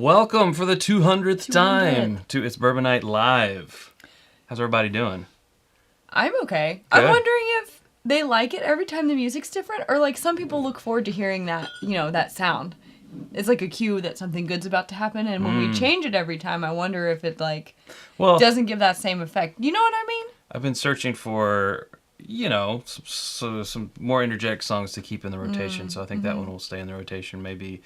Welcome for the 200th time to It's Bourbon Night Live. How's everybody doing? I'm okay. Good. I'm wondering if they like it every time the music's different, or like some people look forward to hearing that, that sound. It's like a cue that something good's about to happen, and when we change it every time, I wonder if it doesn't give that same effect. You know what I mean? I've been searching for, some more energetic songs to keep in the rotation, so I think that one will stay in the rotation. Maybe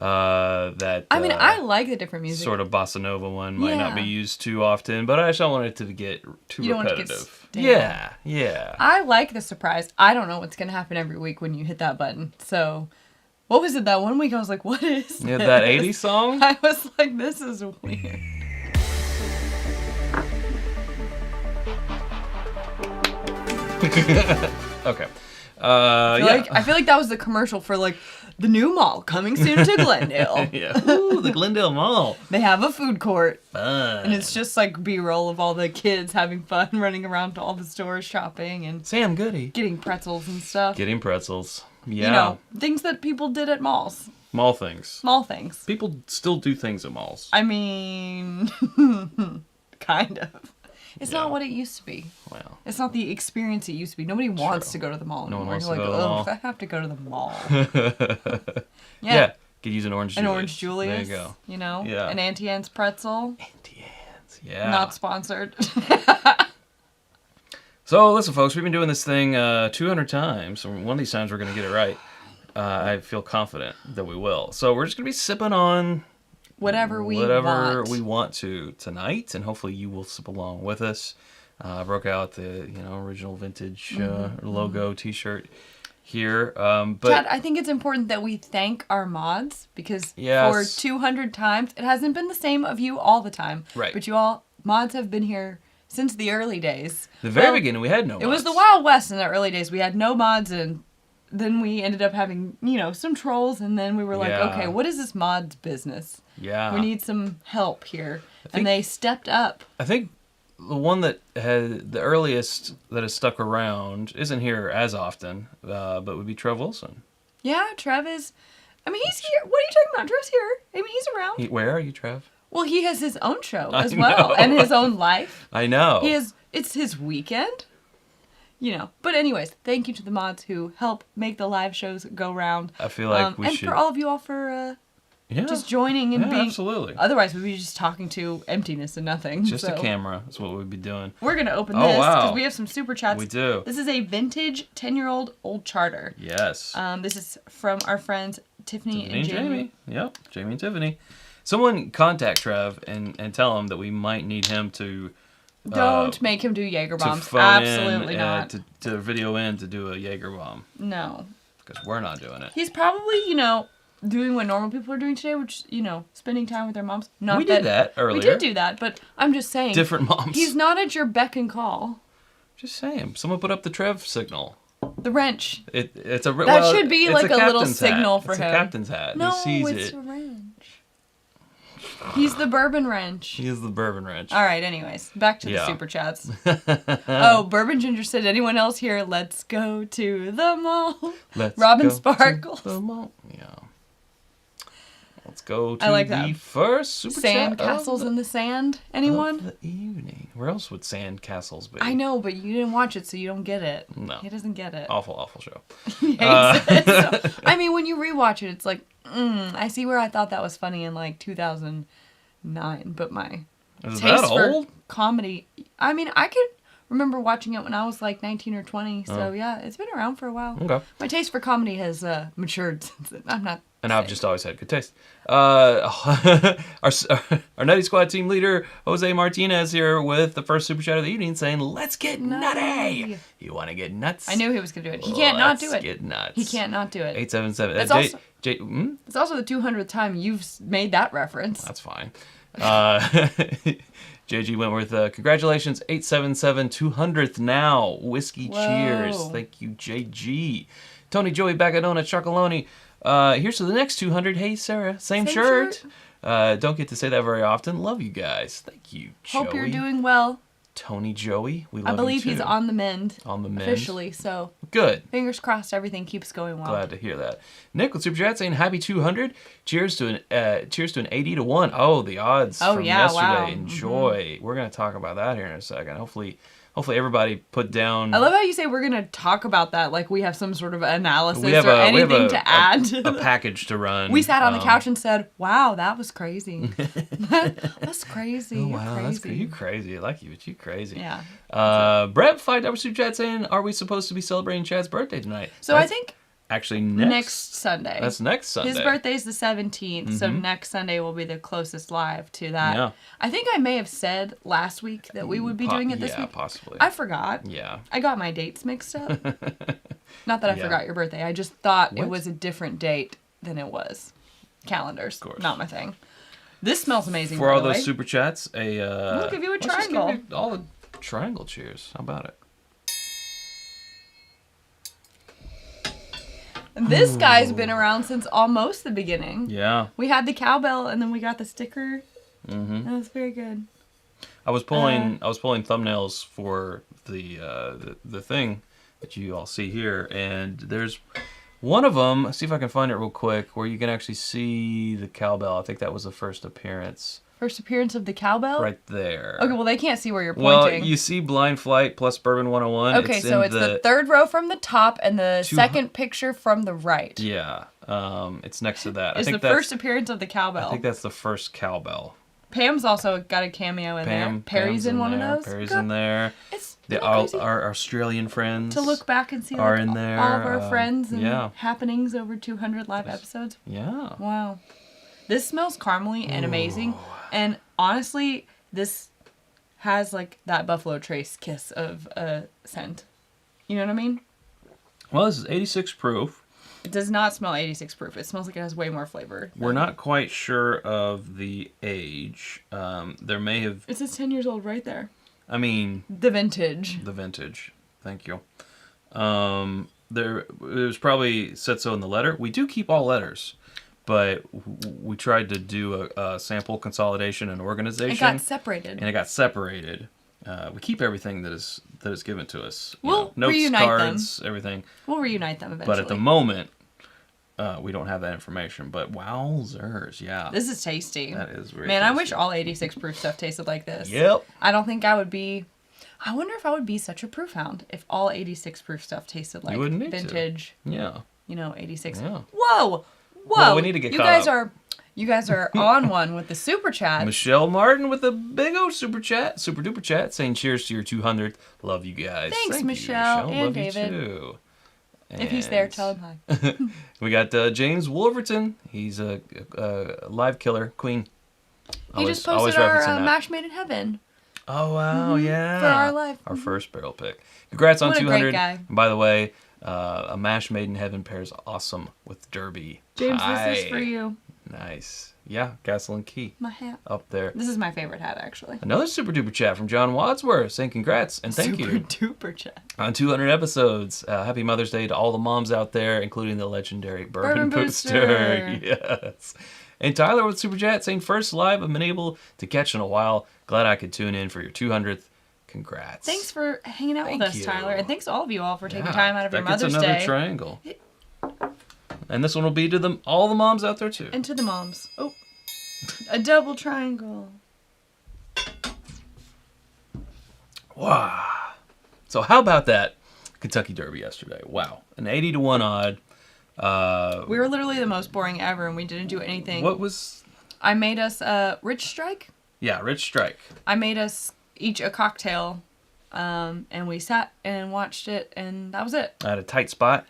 I like the different music. Sort of bossa nova one might not be used too often, but I just don't want it to get too repetitive. Yeah. I like the surprise. I don't know what's going to happen every week when you hit that button. So, what was it that one week? I was like, what is this? That 80s song? I was like, this is weird. Okay. I feel like that was the commercial for the new mall coming soon to Glendale. Yeah. Ooh, the Glendale Mall. They have a food court. Fun. And it's just B-roll of all the kids having fun, running around to all the stores, shopping, and Sam Goody. getting pretzels and stuff. Getting pretzels. Yeah. Things that people did at malls. Mall things. Small things. People still do things at malls. I mean, kind of. It's not what it used to be. Well. It's not the experience it used to be. Nobody wants to go to the mall anymore. No one wants You're to go to the mall. I have to go to the mall. Yeah. Could use an Orange Julius. An Orange Julius. There you go. Yeah. An Auntie Anne's pretzel. Auntie Anne's. Yeah. Not sponsored. So, listen, folks, we've been doing this thing 200 times. So one of these times we're going to get it right. I feel confident that we will. So we're just going to be sipping on whatever we want to tonight, and hopefully you will sip along with us. I broke out the original vintage logo T-shirt here. But Chad, I think it's important that we thank our mods because for 200 times, it hasn't been the same of you all the time. Right. But mods have been here since the early days. The very beginning, we had no mods. It was the Wild West in the early days. We had no mods, and then we ended up having, some trolls, and then we were like, okay, what is this mods business? Yeah. We need some help here. And they stepped up. I think the one that had the earliest that has stuck around isn't here as often, but would be Trev Wilson. Yeah, Trev is... he's here. What are you talking about? Trev's here. He's around. Where are you, Trev? Well, he has his own show as well, and his own life. I know. It's his weekend. But anyways, thank you to the mods who help make the live shows go round. I feel like we should... And for all of you all for just joining and being... absolutely. Otherwise, we'd be just talking to emptiness and nothing. Just a camera is what we'd be doing. We're going to open this because we have some super chats. We do. This is a vintage 10-year-old old charter. Yes. This is from our friends Tiffany and Jamie. Yep, Jamie and Tiffany. Someone contact Trev and tell him that we might need him to... Don't make him do Jaeger bombs. Absolutely not. To video in to do a Jaeger bomb. No. Because we're not doing it. He's probably, doing what normal people are doing today, which, spending time with their moms. We did that earlier. We did do that, but I'm just saying. Different moms. He's not at your beck and call. Just saying. Someone put up the Trev signal. The wrench. It's a... That should be like a little signal for him. It's a captain's hat. No, he sees it's a wrench. He's the bourbon wrench. He is the bourbon wrench. All right, anyways. Back to the super chats. Bourbon Ginger said, anyone else here? Let's go to the mall. Robin Sparkles. To the mall. Yeah. Let's go to the first super chat. Sand castles in the sand. Anyone? Of the evening. Where else would sand castles be? I know, but you didn't watch it, so you don't get it. No. He doesn't get it. Awful show. He hates it. So, when you rewatch it, it's like, I see where I thought that was funny in 2009, but my taste for comedy. I could remember watching it when I was 19 or 20, so yeah, it's been around for a while. Okay. My taste for comedy has matured since then. I'm not. And I've just always had good taste. Our Nutty Squad team leader, Jose Martinez, here with the first super chat of the evening saying, let's get nutty. You want to get nuts? I knew he was going to do it. He can't not do it. Let's get nuts. He can't not do it. 877. It's also the 200th time you've made that reference. That's fine. JG Wentworth, congratulations, 877, 200th now. Whiskey, cheers. Thank you, JG. Tony Joey Bagadona Chocoloni. Here's to the next 200. Hey, Sarah, same shirt. Don't get to say that very often. Love you guys. Thank you, Joey. Hope you're doing well. Tony Joey. We love I believe him too. he's on the mend. On the mend. Officially, so. Good. Fingers crossed everything keeps going well. Glad to hear that. Nick with Super Chat saying happy 200. Cheers to an 80 to 1. Oh, the odds from yesterday. Wow. Enjoy. We're going to talk about that here in a second. Hopefully everybody put down. I love how you say we're going to talk about that like we have some sort of analysis or anything to add. A package to run. We sat on the couch and said, wow, that was crazy. That's crazy. Oh, You're wow, crazy. You crazy. I like you, but you crazy. Yeah. Brett, $5 Super Chat saying, are we supposed to be celebrating Chad's birthday tonight? So I think actually next Sunday. That's next Sunday. His birthday's the 17th, so next Sunday will be the closest live to that. Yeah. I think I may have said last week that we would be doing it this week. Yeah, possibly. I forgot. Yeah. I got my dates mixed up. Not that I forgot your birthday. I just thought it was a different date than it was. Calendars. Of course. Not my thing. This smells amazing. For all those Super Chats, we'll give you a triangle. Let's just give you all the triangle cheers. How about it? This guy's been around since almost the beginning. Yeah. We had the cowbell, and then we got the sticker. Mm-hmm. That was very good. I was pulling thumbnails for the thing that you all see here, and there's one of them. Let's see if I can find it real quick, where you can actually see the cowbell. I think that was the first appearance. First appearance of the cowbell? Right there. Okay, well, they can't see where you're pointing. Well, you see Blind Flight plus Bourbon 101. Okay, so it's the third row from the top and the second picture from the right. Yeah, it's next to that. It's the first appearance of the cowbell. I think that's the first cowbell. Pam's also got a cameo in there. Perry's in one of those. Perry's in there. It's our Australian friends to look back and see are in there. All of our friends and happenings over 200 live episodes. Yeah. Wow. This smells caramely and amazing. And honestly, this has like that Buffalo Trace kiss of a scent. You know what I mean? Well, this is 86 proof. It does not smell 86 proof. It smells like it has way more flavor. We're not quite sure of the age. There may have... It says 10 years old right there. I mean... The vintage. The vintage. Thank you. It was probably said so in the letter. We do keep all letters, but we tried to do a sample consolidation and organization. It got separated. And it got separated. We keep everything that is given to us. We'll notes, reunite cards, them. Everything. We'll reunite them eventually. But at the moment, we don't have that information. But wowzers, yeah. This is tasty. That is really Man, tasty. I wish all 86 proof stuff tasted like this. Yep. I don't think I would be... I wonder if I would be such a proof hound if all 86 proof stuff tasted like vintage. Yeah. 86. Yeah. Whoa! Well, we need to get you caught guys up. You guys are on one with the super chat. Michelle Martin with a big old super duper chat, saying cheers to your 200th. Love you guys. Thanks, Thank Michelle you, and Love David. You too. If he's there, tell him hi. We got James Wolverton. He's a live killer queen. He just posted our Mash Made in Heaven. Oh wow, yeah. For our live. Our first barrel pick. Congrats on What a 200. great guy. And by the way, a Mash Made in Heaven pairs awesome with Derby. James, Hi. this is for you. Nice. Yeah, Castle and Key. My hat. Up there. This is my favorite hat, actually. Another super duper chat from John Wadsworth saying congrats and thank you. Super duper chat. On 200 episodes. Happy Mother's Day to all the moms out there, including the legendary Bourbon Booster. Yes. And Tyler with super chat saying first live I've been able to catch in a while. Glad I could tune in for your 200th. Congrats. Thanks for hanging out with us, Tyler. And thanks to all of you all for taking time out of your Mother's Day. That gets another triangle. And this one will be to all the moms out there, too. And to the moms. Oh. A double triangle. Wow. So how about that Kentucky Derby yesterday? Wow. An 80 to 1 odd. We were literally the most boring ever, and we didn't do anything. What was... I made us a Rich Strike. Yeah, Rich Strike. I made us each a cocktail, and we sat and watched it, and that was it. I had a tight spot.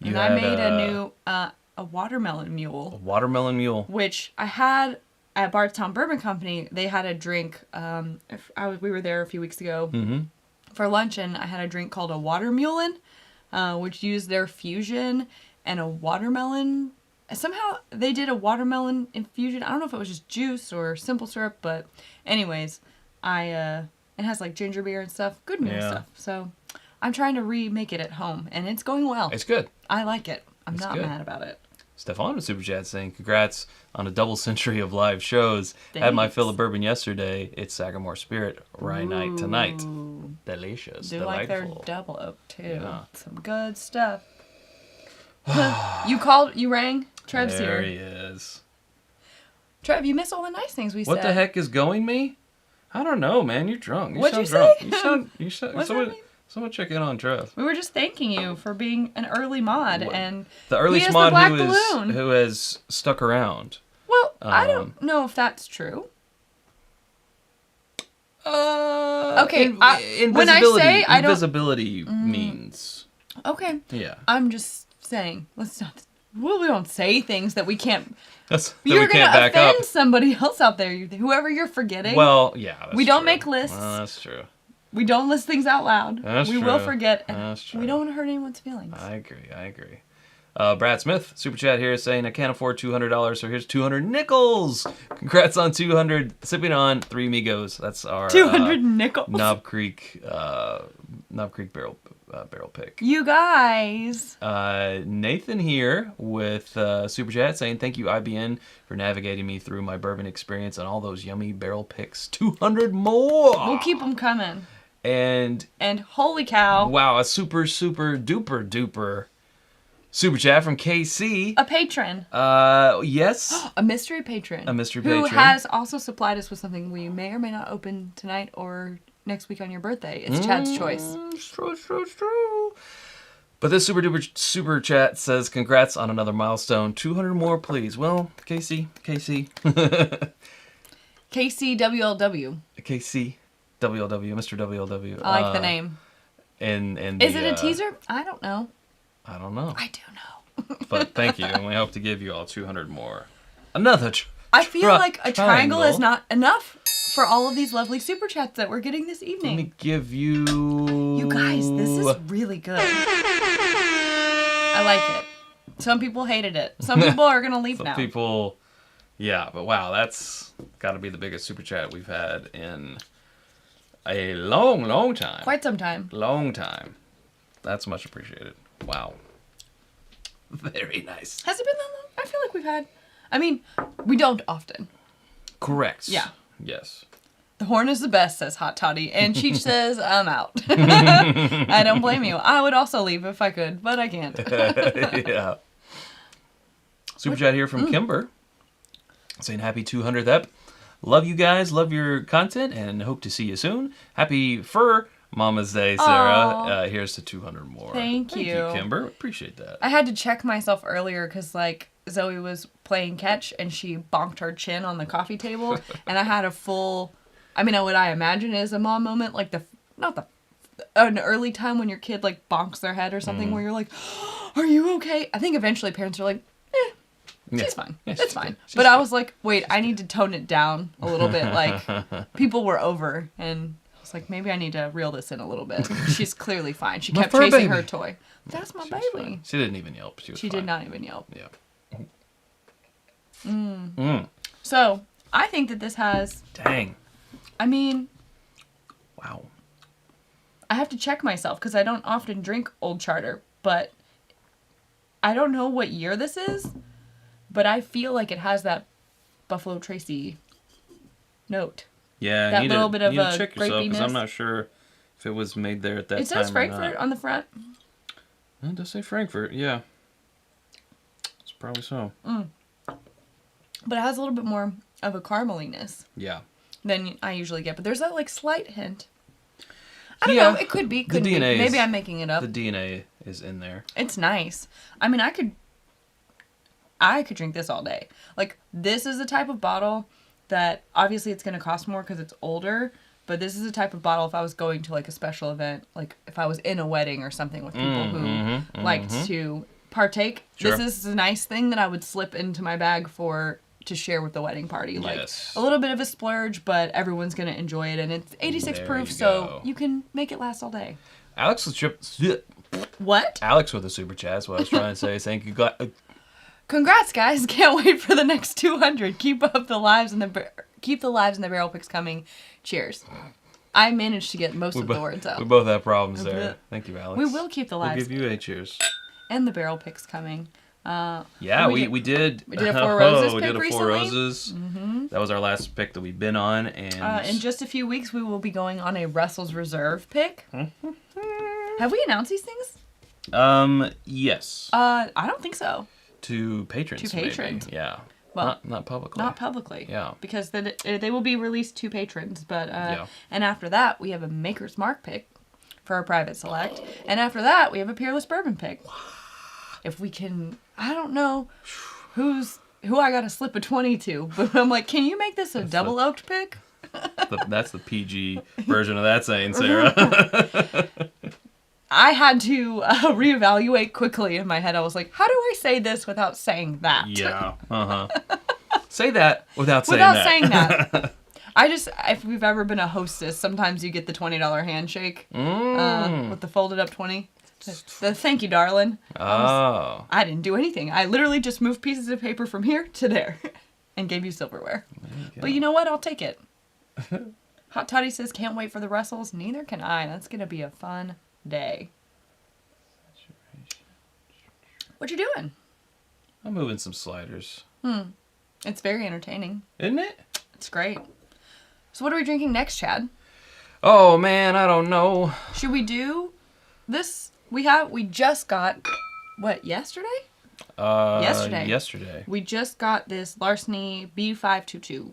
I made a new a watermelon mule. A watermelon mule. Which I had at Bardstown Bourbon Company. They had a drink. We were there a few weeks ago for lunch, and I had a drink called a watermulin, which used their fusion and a watermelon. Somehow they did a watermelon infusion. I don't know if it was just juice or simple syrup, but anyways, it has like ginger beer and stuff. Good mule stuff. So I'm trying to remake it at home, and it's going well. It's good. I like it. I'm not good. mad about it. Stefan with Super Chat saying, congrats on a double century of live shows. Thanks. Had my fill of bourbon yesterday. It's Sagamore Spirit. Rye night tonight. Delicious. Do delightful. like their double oak, too. Yeah. Some good stuff. You rang? Trev's there here. he is. Trev, you missed all the nice things we said. What the heck is going me? I don't know, man. You're drunk. What'd sound you drunk. say? Someone check in on Trev. We were just thanking you for being an early mod, and the early he is mod the black balloon. who has stuck around. Well, I don't know if that's true. Okay, when I say I don't, invisibility means. Okay. Yeah. I'm just saying. Let's not. Well, we don't say things that we can't. You're going to offend somebody else out there. Whoever you're forgetting. Well, yeah. That's we don't true. make lists. Well, that's true. We don't list things out loud. That's we true. will forget. And that's true. We don't want to hurt anyone's feelings. I agree. Brad Smith, Super Chat here, saying, I can't afford $200, so here's 200 nickels. Congrats on 200. Sipping on 3 Migos. That's our 200 nickels. Knob Creek barrel pick. You guys. Nathan here with Super Chat saying, thank you, IBN, for navigating me through my bourbon experience and all those yummy barrel picks. 200 more. We'll keep them coming. And holy cow. Wow, a super duper Super Chat from KC. A patron. Yes. A mystery patron. Who has also supplied us with something we may or may not open tonight or next week on your birthday. It's Chad's choice. It's true. But this super chat says, congrats on another milestone. 200 more, please. Well, KC. KC WLW. KC WLW, Mr. WLW. I like the name. And is it a teaser? I don't know. I don't know. I do know. But thank you, and we hope to give you all 200 more. Another I feel like a triangle is not enough for all of these lovely super chats that we're getting this evening. Let me give you... You guys, this is really good. I like it. Some people hated it. Some people are going to leave now. Some people... Yeah, but wow, that's got to be the biggest super chat we've had in a long time. Quite some time. Long time. That's much appreciated. Wow. Very nice. Has it been that long? I feel like we've had... I mean, we don't often. Correct. Yeah. Yes. The horn is the best, says Hot Toddy. And Cheech says, I'm out. I don't blame you. I would also leave if I could, but I can't. Yeah. Super chat here from Kimber. Saying happy 200th ep. Love you guys. Love your content and hope to see you soon. Happy Mama's Day, Sarah. Here's to 200 more. Thank you, Kimber. Appreciate that. I had to check myself earlier because, Zoe was playing catch and she bonked her chin on the coffee table. And I had a full... I mean, what I imagine is a mom moment, an early time when your kid, bonks their head or something where you're like, are you okay? I think eventually parents are like, she's fine. Yeah, it's fine. But I was like, wait, I need to tone it down a little bit. People were over and... like, maybe I need to reel this in a little bit. She's clearly fine. She kept chasing her toy. That's my baby. She didn't even yelp. She did not even yelp. Yeah. So, I think that this has... Dang. I mean... Wow. I have to check myself because I don't often drink Old Charter, but I don't know what year this is, but I feel like it has that Buffalo Tracy note. Yeah, that little bit of a check yourself because grapiness. I'm not sure if it was made there at that time. It says Frankfurt on the front. It does say Frankfurt, yeah. It's probably so. But it has a little bit more of a carameliness. Yeah. Than I usually get, but there's that slight hint. I don't know. It could be. Could be. Maybe I'm making it up. The DNA is in there. It's nice. I mean, I could drink this all day. This is a type of bottle that obviously it's going to cost more because it's older, but this is a type of bottle if I was going to a special event, if I was in a wedding or something with people who liked to partake. Sure. This is a nice thing that I would slip into my bag to share with the wedding party. Yes. A little bit of a splurge, but everyone's going to enjoy it, and it's 86 proof, so you can make it last all day. Alex was What? Alex with a super chat is what I was trying to say. Thank you. Congrats, guys! Can't wait for the next 200. Keep the lives and the barrel picks coming. Cheers. I managed to get most of the words out. We both have problems there. Thank you, Alex. We will keep the lives. We'll give you a cheers. And the barrel picks coming. Yeah, we did. We did a Four Roses pick we did a recently. Four Roses. Mm-hmm. That was our last pick that we've been on. And in just a few weeks, we will be going on a Russell's Reserve pick. Have we announced these things? Yes. I don't think so. To patrons. Maybe. Yeah. Well, not publicly. Not publicly. Yeah. Because they will be released to patrons. But and after that, we have a Maker's Mark pick for our private select. And after that, we have a Peerless Bourbon pick. If we can, I don't know who I got to slip a 20 to, but I'm like, can you make this a double oaked pick? That's the PG version of that saying, Sarah. I had to reevaluate quickly in my head. I was like, how do I say this without saying that? Yeah. Say that without saying that. Without saying that. If we've ever been a hostess, sometimes you get the $20 handshake with the folded up 20. The thank you, darling. Oh. I didn't do anything. I literally just moved pieces of paper from here to there and gave you silverware. But you know what? I'll take it. Hot Toddy says, can't wait for the Russells. Neither can I. That's going to be a fun day. What you doing? I'm moving some sliders. It's very entertaining. Isn't it? It's great. So what are we drinking next, Chad? Oh, man, I don't know. Should we do this? We just got, what, yesterday? Yesterday. We just got this Larceny B522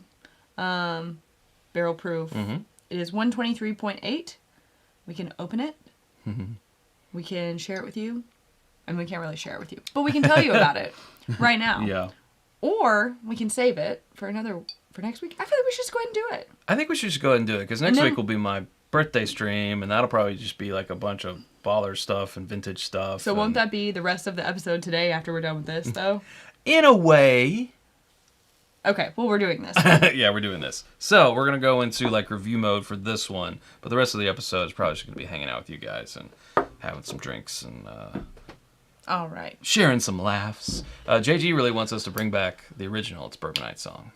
barrel proof. Mm-hmm. It is 123.8. We can open it. Mm-hmm. We can share it with you. I mean, we can't really share it with you, but we can tell you about it right now. Yeah. Or we can save it for next week. I feel like we should just go ahead and do it. I think we should just go ahead and do it because next week will be my birthday stream, and that'll probably just be like a bunch of baller stuff and vintage stuff. So won't that be the rest of the episode today after we're done with this, though? In a way. Okay, well, we're doing this. Yeah, we're doing this. So we're going to go into like review mode for this one, but the rest of the episode is probably just going to be hanging out with you guys and having some drinks and all right, sharing some laughs. JG really wants us to bring back the original It's Bourbonnight song.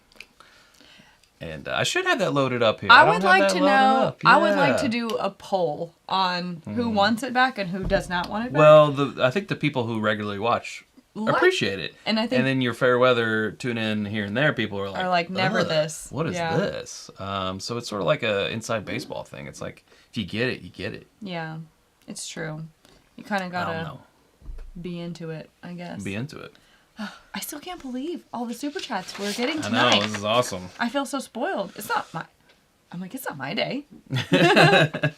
And I should have that loaded up here. I would like to know. Yeah. I would like to do a poll on who wants it back and who does not want it back. Well, I think the people who regularly watch appreciate it. And then your fair weather tune in here and there, people are like never this. What is this? So it's sort of like a inside baseball thing. It's like if you get it, you get it. Yeah, it's true. You kind of gotta be into it, I guess. Be into it. I still can't believe all the super chats we're getting tonight. I know, this is awesome. I feel so spoiled. It's not my day. All right,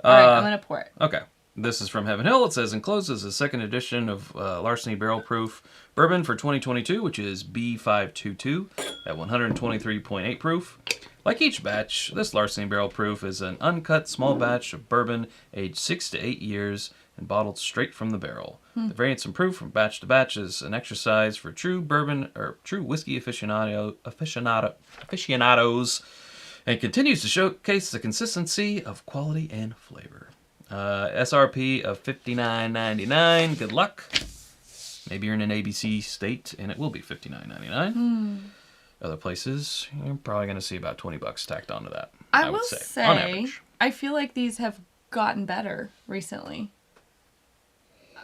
I'm gonna pour it. Okay. This is from Heaven Hill. It says, enclosed is the second edition of Larceny Barrel Proof Bourbon for 2022, which is B522 at 123.8 proof. Like each batch, this Larceny Barrel Proof is an uncut small batch of bourbon aged 6 to 8 years and bottled straight from the barrel. The variance in proof from batch to batch is an exercise for true bourbon or true whiskey aficionados and continues to showcase the consistency of quality and flavor. SRP of $59.99. Good luck. Maybe you're in an ABC state and it will be $59.99. Other places, you're probably going to see about $20 tacked onto that. I would say on average. I feel like these have gotten better recently.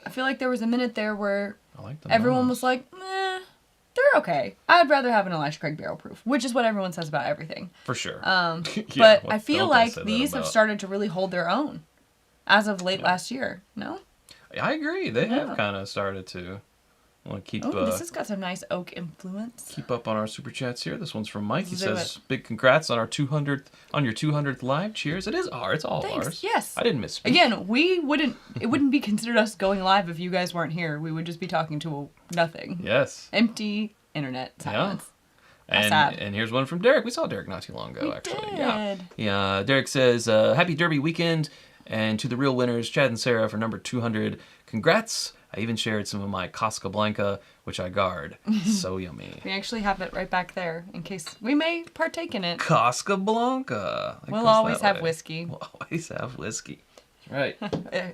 I feel like there was a minute there where everyone was like, they're okay. I'd rather have an Elisha Craig barrel proof, which is what everyone says about everything. For sure. But I feel like these have started to really hold their own as of late last year. No? I agree. They have kind of started to want to keep... this has got some nice oak influence. Keep up on our super chats here. This one's from Mike. He says, big congrats on your 200th live. Cheers. It is ours. It's all ours. Yes. I didn't misspeak. Again, it wouldn't be considered us going live if you guys weren't here. We would just be talking to nothing. Yes. Empty internet silence. And here's one from Derek. We saw Derek not too long ago, actually. Did. Yeah. Derek says, happy Derby weekend. And to the real winners, Chad and Sarah, for number 200. Congrats. I even shared some of my Casablanca, which I guard. So yummy. We actually have it right back there in case we may partake in it. Casablanca. We'll always have whiskey. We'll always have whiskey. Right.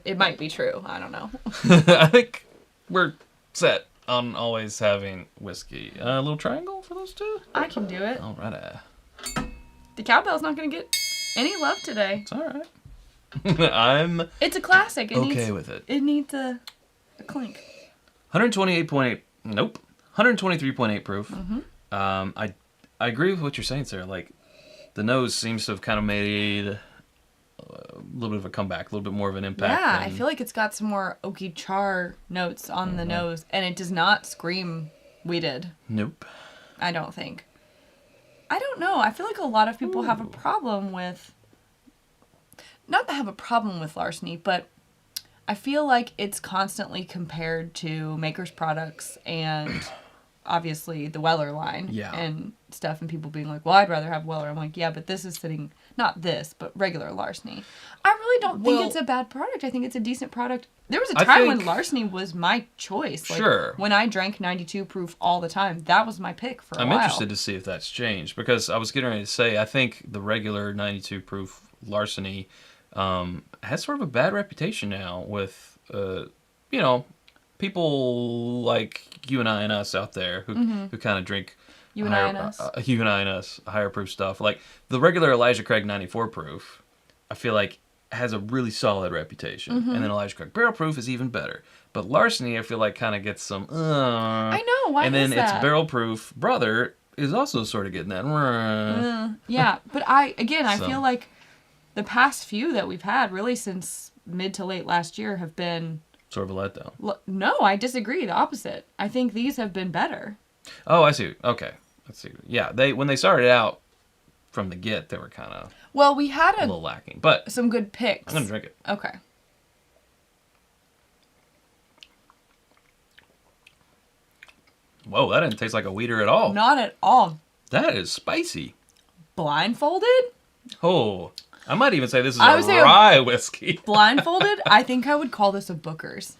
It might be true. I don't know. I think we're set on always having whiskey. A little triangle for those two? I can do it. All right. The cowbell's not going to get any love today. It's all right. It's a classic. It needs with it. It needs a clink. 128.8. Nope. 123.8 proof. Mm-hmm. I agree with what you're saying, Sarah. Like, the nose seems to have kind of made a little bit of a comeback, a little bit more of an impact. Yeah, I feel like it's got some more oaky char notes on the nose, and it does not scream weeded. Nope. I don't think. I don't know. I feel like a lot of people have a problem with... Not that have a problem with Larceny, but I feel like it's constantly compared to Maker's products and obviously the Weller line and stuff, and people being like, well, I'd rather have Weller. I'm like, yeah, but this is sitting, not this, but regular Larceny. I really don't think it's a bad product. I think it's a decent product. There was a time when Larceny was my choice. Like, sure. When I drank 92 proof all the time, that was my pick for a while. I'm interested to see if that's changed, because I was getting ready to say, I think the regular 92 proof Larceny has sort of a bad reputation now with, people like you and I and us out there who kind of drink you and I and us higher proof stuff. Like the regular Elijah Craig 94 proof, I feel like has a really solid reputation, and then Elijah Craig barrel proof is even better. But Larceny, I feel like kind of gets some. I know why. And then its barrel proof brother is also sort of getting that. Yeah, but I feel like the past few that we've had, really since mid to late last year, have been sort of a letdown. No, I disagree. The opposite. I think these have been better. Oh, I see. Okay, let's see. Yeah, when they started out from the get, they were kind of we had a little lacking, but some good picks. I'm gonna drink it. Okay. Whoa, that didn't taste like a weeder at all. Not at all. That is spicy. Blindfolded? Oh, I might even say this is a rye whiskey. Blindfolded? I think I would call this a Booker's.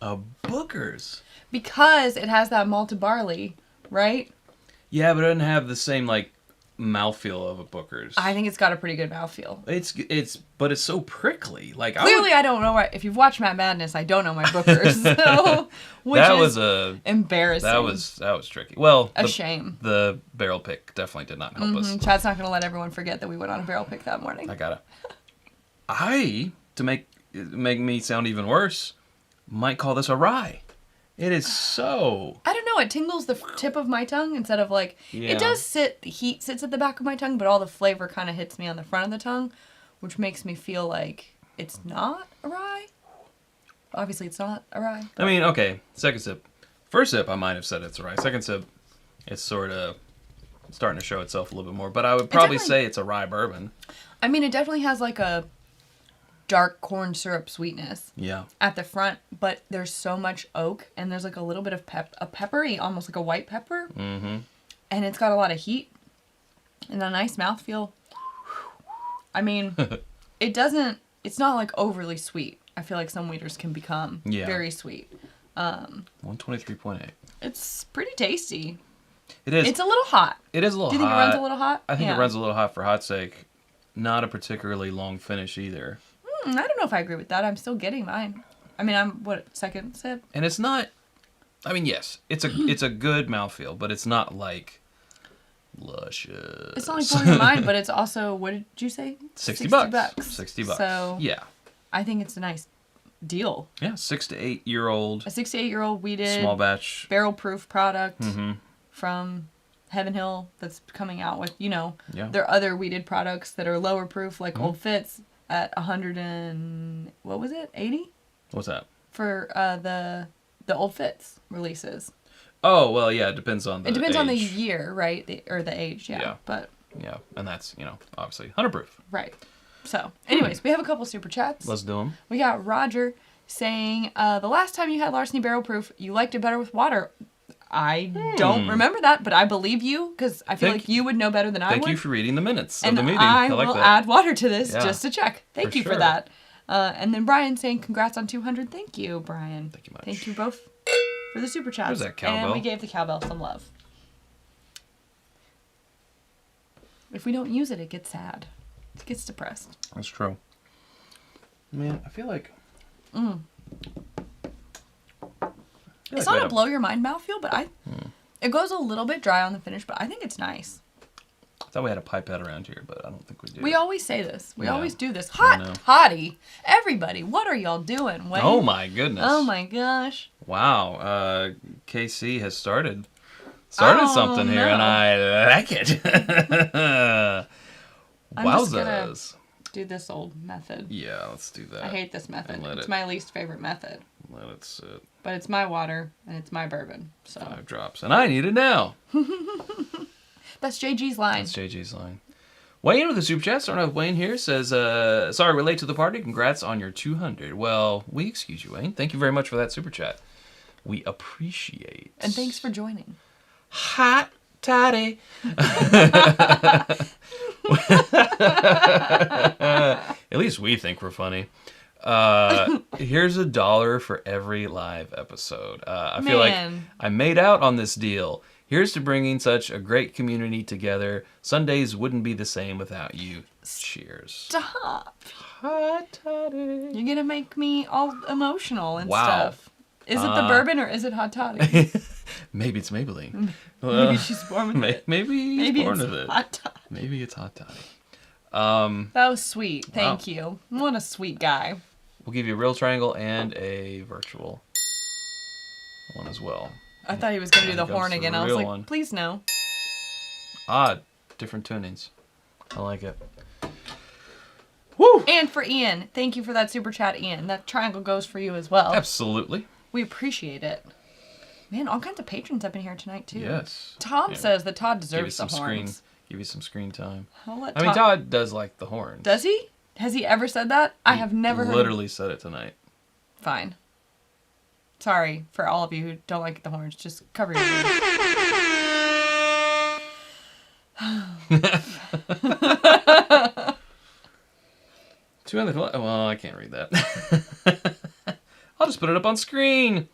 A Booker's? Because it has that malted barley, right? Yeah, but it doesn't have the same, like, mouthfeel of a Booker's. I think it's got a pretty good mouthfeel. But it's so prickly. Like, clearly, I don't know. If you've watched Matt Madness, I don't know my Booker's. So, embarrassing. That was tricky. Well, a shame. The barrel pick definitely did not help us. Chad's not going to let everyone forget that we went on a barrel pick that morning. I got it. To make me sound even worse, might call this a rye. It is so... I don't know. It tingles the tip of my tongue instead of like... Yeah. It does sit... The heat sits at the back of my tongue, but all the flavor kind of hits me on the front of the tongue, which makes me feel like it's not a rye. Obviously, it's not a rye. I mean, okay. Second sip. First sip, I might have said it's a rye. Second sip, it's sort of starting to show itself a little bit more. But I would probably say it's a rye bourbon. I mean, it definitely has like a dark corn syrup sweetness at the front, but there's so much oak, and there's like a little bit of a peppery, almost like a white pepper, and it's got a lot of heat and a nice mouthfeel. I mean, it's not like overly sweet. I feel like some weeders can become very sweet. 123.8. It's pretty tasty. It is. It's a little hot. It is a little hot. Do you think it runs a little hot? I think it runs a little hot for hot sake. Not a particularly long finish either. I don't know if I agree with that. I'm still getting mine. I mean, I'm, second sip? And it's not... I mean, yes, it's a good mouthfeel, but it's not like luscious. It's not like blowing your mind, but it's also, what did you say? $60. $60. So, yeah. I think it's a nice deal. Yeah, 6 to 8 year old. A 6 to 8 year old weeded. Small batch. Barrel proof product from Heaven Hill that's coming out with, their other weeded products that are lower proof, like Old Fitz at 100 and, what was it, 80? What's that? For the Old Fitz releases. Oh, well, yeah, it depends on the age. It depends on the year, right? Or the age, yeah. But yeah, and that's, obviously 100 proof. Right. So, anyways, we have a couple super chats. Let's do them. We got Roger saying, the last time you had Larceny Barrel Proof, you liked it better with water. I don't remember that, but I believe you, because I feel like you would know better than I would. Thank you for reading the minutes of the meeting. I like will that. add water to this just to check. Thank you for that. And then Brian saying, congrats on 200. Thank you, Brian. Thank you much. Thank you both for the super chats. Where's that cowbell? And we gave the cowbell some love. If we don't use it, it gets sad. It gets depressed. That's true. Man, I feel like... It's not a blow your mind mouthfeel, but it goes a little bit dry on the finish, but I think it's nice. I thought we had a pipette around here, but I don't think we do. We always say this. We Yeah. always do this. I know. Hottie. Everybody, what are y'all doing? Wayne? Oh my goodness. Oh my gosh. Wow. KC has started something here, and I like it. I'm just gonna Wowzers. do this old method. Yeah, let's do that. I hate this method. Let It's it- my least favorite method. Let it sit. But it's my water and it's my bourbon. So 5 drops. And I need it now. that's JG's line. That's JG's line. Wayne with the super chat. Starting off with Wayne here says, sorry we're late to the party. Congrats on your 200. Well, we excuse you, Wayne. Thank you very much for that super chat. We appreciate. And thanks for joining. Hot toddy. At least we think we're funny. Here's $1 for every live episode. I feel like I made out on this deal. Here's to bringing such a great community together. Sundays wouldn't be the same without you. Cheers. Stop. Hot toddy. You're going to make me all emotional and Wow. stuff. Is it the bourbon or is it hot toddy? Maybe it's Maybelline. Maybe she's born with it. Maybe he's born it's with it. hot toddy. Maybe it's hot toddy. That was sweet. Thank you. What a sweet guy. We'll give you a real triangle and a virtual one as well. I thought he was going to do the Here comes horn the again. I was real like, one. please no. Different tunings. I like it. Woo! And for Ian, thank you for that super chat, Ian. That triangle goes for you as well. Absolutely. We appreciate it. Man, all kinds of patrons up in here tonight, too. Yes. Tom Yeah. says that Todd Give you deserves the some horns. Give you some screen time. I'll let I mean, Todd does like the horns. Does he? Has he ever said that? I have never heard. Literally said it tonight. Fine. Sorry for all of you who don't like the horns. Just cover your ears. Well, I can't read that. I'll just put it up on screen.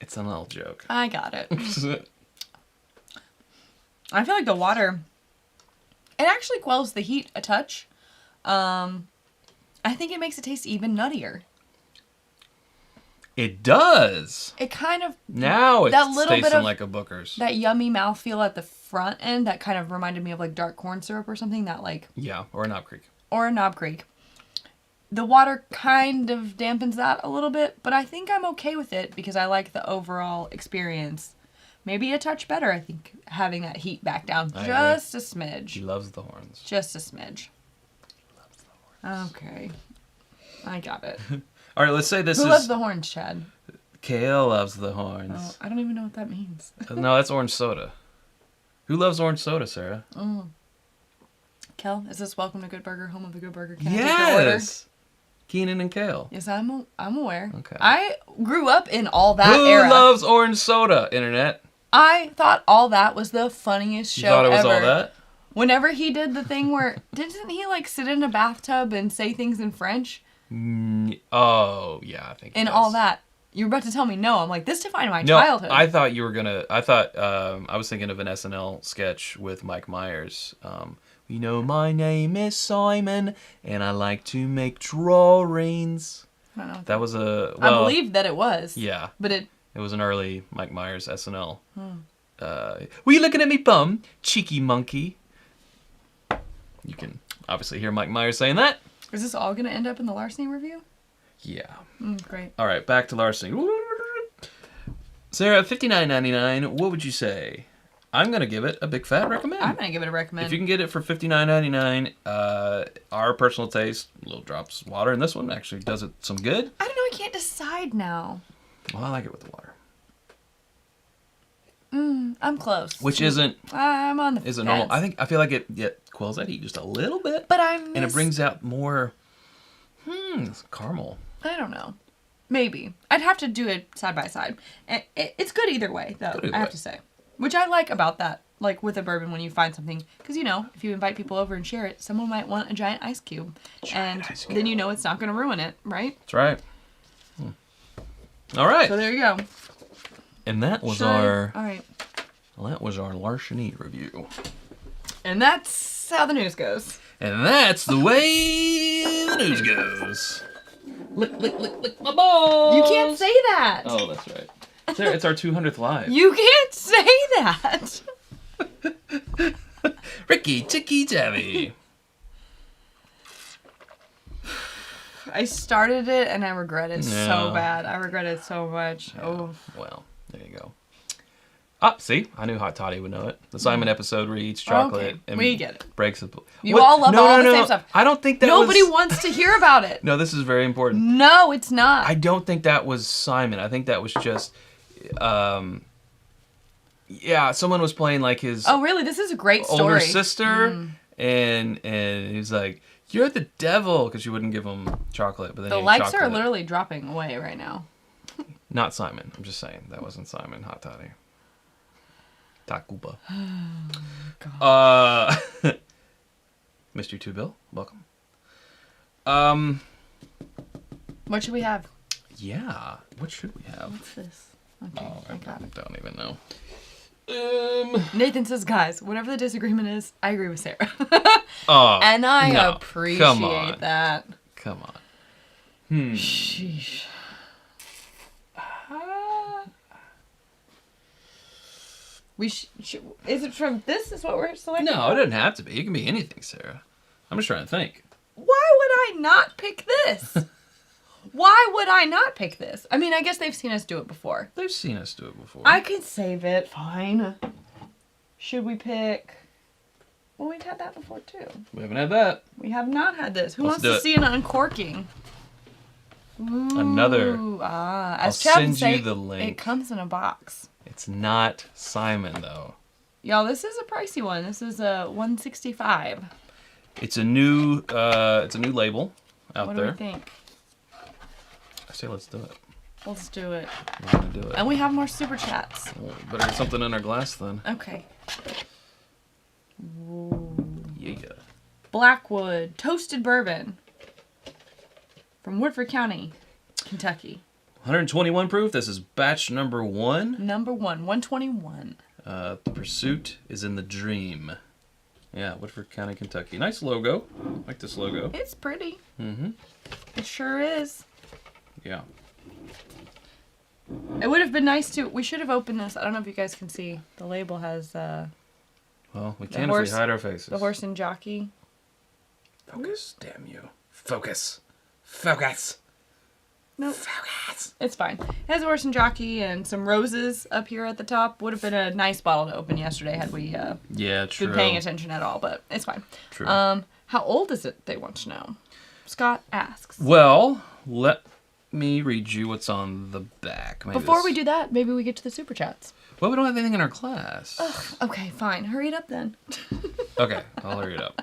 It's an little joke. I got it. I feel like the water, it actually quells the heat a touch. I think it makes it taste even nuttier. It does. It kind of, Now it's that little bit tasting of- like a Booker's. that yummy mouthfeel at the front end that kind of reminded me of like dark corn syrup or something, that like, Yeah, or a Knob Creek. or a Knob Creek. The water kind of dampens that a little bit, but I think I'm okay with it because I like the overall experience. Maybe a touch better, I think, having that heat back down I just a He smidge. loves the horns. Just a smidge. Okay. I got it. All right, let's say this Who is... loves the horns, Chad? Kale loves the Oh, horns. I don't even know what that means. No, that's orange soda. Who loves orange soda, Sarah? Kel, is this Welcome to Good Burger, home of the Good Burger? Can I take your order? Yes! Keenan and Kale. Yes, I'm aware. Okay. I grew up in all that Who era. loves orange soda, internet? I thought All That was the funniest You show thought it was ever. all that? Whenever he did the thing where, didn't he like sit in a bathtub and say things in French? Oh, yeah, I think And it All does. That. You were about to tell me no. I'm like, this defined my No, childhood. I thought you were gonna. I was thinking of an SNL sketch with Mike Myers. You know, my name is Simon, and I like to make drawings. I don't know. That was a. I Well, believe that it was. Yeah, But it, it was an early Mike Myers SNL. Were you looking at me, bum, cheeky monkey? You can obviously hear Mike Myers saying that. is this all going to end up in the Larceny review? Yeah. Great. All right, back to Larceny. Sarah, $59.99. What would you say? I'm gonna give it a big fat recommend. I'm going to give it a recommend. If you can get it for $59.99, our personal taste, little drops of water, and this one actually does it some good. I don't know. I can't decide now. Well, I like it with the water, I'm close. which isn't I'm on the fence. normal. I feel like it quells that heat just a little bit, But and it brings out more caramel. I don't know. Maybe. I'd have to do it side by side. It's good either way, though, Good either I have way. to say. Which I like about that, like with a bourbon when you find something. Because, you know, if you invite people over and share it, someone might want a giant ice cube. Ice cube. Then you know it's not going to ruin it, right? That's right. All right, So there you go. and that was All our right. Larceny review, And that's how the news goes. and that's the way the news goes. Lick my balls. You can't say that. Oh, that's right. Sarah, it's our 200th live. You can't say that. Ricky Ticky Tavi. I started it and I regret it so bad. I regret it so much. Yeah. Oh. Well, there you go. Ah, see? I knew Hot Toddy would know it. The Simon episode where he eats chocolate and we get it. Breaks it. You all love all the same stuff. I don't think that Nobody wants to hear about it. No, this is very important. No, it's not. I don't think that was Simon. I think that was just... yeah, someone was playing like his... Oh, really? This is a great story. Older sister, and he's like, "You're the devil," because she wouldn't give him chocolate. But then the likes are literally dropping away right now. Not Simon. I'm just saying. That wasn't Simon. Hot Toddy. Takuba. Mr. Two Bill, welcome. What should we have? Yeah. What should we have? What's this? Okay, I don't even know. Nathan says, guys, whatever the disagreement is, I agree with Sarah. And I appreciate that. Come on. Sheesh. Is it from this? Is what we're selecting? No, it doesn't have to be. It can be anything, Sarah. I'm just trying to think. Why would I not pick this? Why would I not pick this? I mean, I guess they've seen us do it before. They've seen us do it before. I could save it. Fine. Should we pick... Well, we've had that before, too. We haven't had that. We have not had this. Who wants to see an uncorking? Ooh, another. I'll send you the link. It comes in a box. It's not Simon, though. Y'all, this is a pricey one. This is a $165. It's a new label out there. What do we think? I say let's do it. Let's do it. We're gonna do it. And we have more super chats. Well, better get something in our glass then. Okay. Ooh. Yeah. Blackwood toasted bourbon from Woodford County, Kentucky. 121 proof. This is batch number 1. Number 1, 121. The pursuit is in the dream. Yeah, Woodford County, Kentucky. Nice logo. I like this logo. It's pretty. Mm-hmm. It sure is. Yeah. It would have been nice to... We should have opened this. I don't know if you guys can see. The label has... well, we can if we hide our faces. The horse and jockey. Focus, damn you. Focus. Focus. Nope. Focus. It's fine. It has a horse and jockey and some roses up here at the top. Would have been a nice bottle to open yesterday had we yeah, true. been paying attention at all, but it's fine. True. How old is it, they want to know? Scott asks. Well, let me read you what's on the back. Maybe Before we do that, maybe we get to the super chats. Well, we don't have anything in our class. Ugh, okay, fine. Hurry it up then. Okay, I'll hurry it up.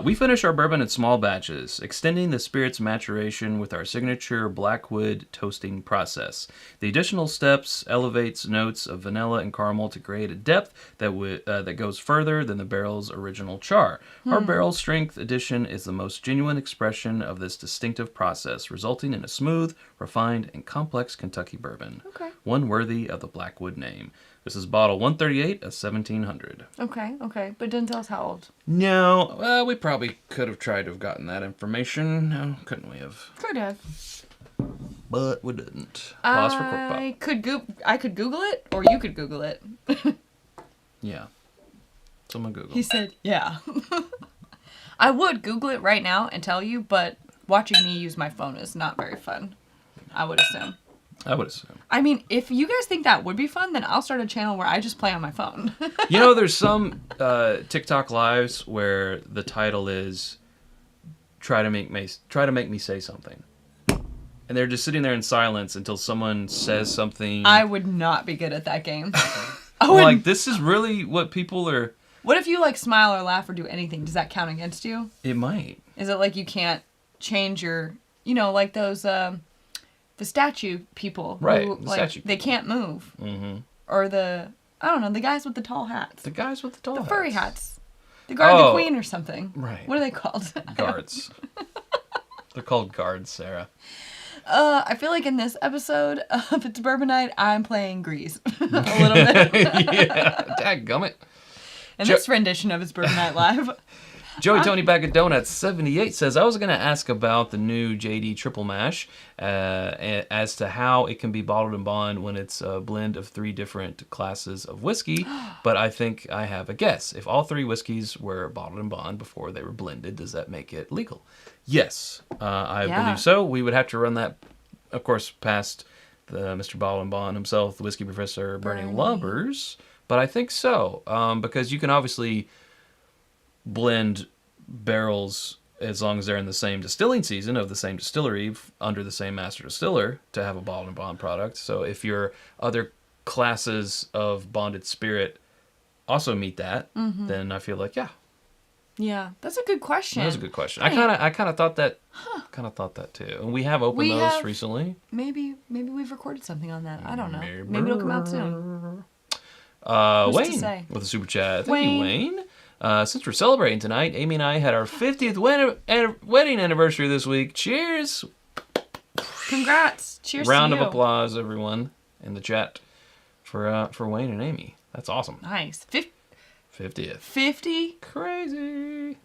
We finish our bourbon in small batches, extending the spirit's maturation with our signature Blackwood toasting process. The additional steps elevates notes of vanilla and caramel to create a depth that goes further than the barrel's original char. Our barrel strength addition is the most genuine expression of this distinctive process, resulting in a smooth, refined, and complex Kentucky bourbon. Okay. One worthy of the Blackwood name. This is bottle 138 of 1700. Okay. But it didn't tell us how old. No, well, we probably could have tried to have gotten that information. No, couldn't we have? Could have. But we didn't. Pause for quick pop. I could Google it, or you could Google it. Yeah. Someone Google. He said, yeah. I would Google it right now and tell you, but watching me use my phone is not very fun. I would assume. I mean, if you guys think that would be fun, then I'll start a channel where I just play on my phone. You know, there's some TikTok lives where the title is try to make me say something. And they're just sitting there in silence until someone says something. I would not be good at that game. Like, this is really what people are... What if you, like, smile or laugh or do anything? Does that count against you? It might. Is it like you can't change your... You know, like those... the statue people. Right. Who, they can't move. Mm-hmm. Or the guys with the tall hats. The guys with the tall hats. The furry hats. The guard the queen or something. Right. What are they called? Guards. They're called guards, Sarah. I feel like in this episode of It's Bourbon Night, I'm playing Grease. A little bit. Yeah. Dadgummit. In this rendition of It's Bourbon Night Live. Joey Tony Bag of Donuts 78 says, I was going to ask about the new JD Triple Mash as to how it can be bottled and bond when it's a blend of 3 different classes of whiskey, but I think I have a guess. If all 3 whiskeys were bottled and bond before they were blended, does that make it legal? Yes, I believe so. We would have to run that, of course, past the Mr. Bottle and Bond himself, the whiskey professor, Burning Lubbers, but I think so, because you can obviously blend barrels as long as they're in the same distilling season of the same distillery under the same master distiller to have a bottled and bond product. So if your other classes of bonded spirit also meet that, then I feel like yeah, that's a good question. That was a good question. I kind of thought that too. And we have opened those recently. Maybe we've recorded something on that. I don't know. Maybe it'll come out soon. Wayne with a super chat. Thank you, Wayne. Since we're celebrating tonight, Amy and I had our 50th wedding anniversary this week. Cheers! Congrats! Cheers! Round of applause, everyone, in the chat for Wayne and Amy. That's awesome. Nice. 50th. 50? Crazy.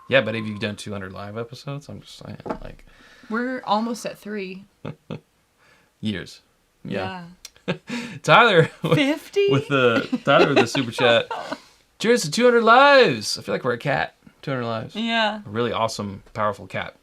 Yeah, but have you done 200 live episodes? I'm just saying, like. We're almost at 3. Years. Yeah. Tyler. 50? Tyler with the super chat. Cheers to 200 lives. I feel like we're a cat. 200 lives. Yeah. A really awesome, powerful cat.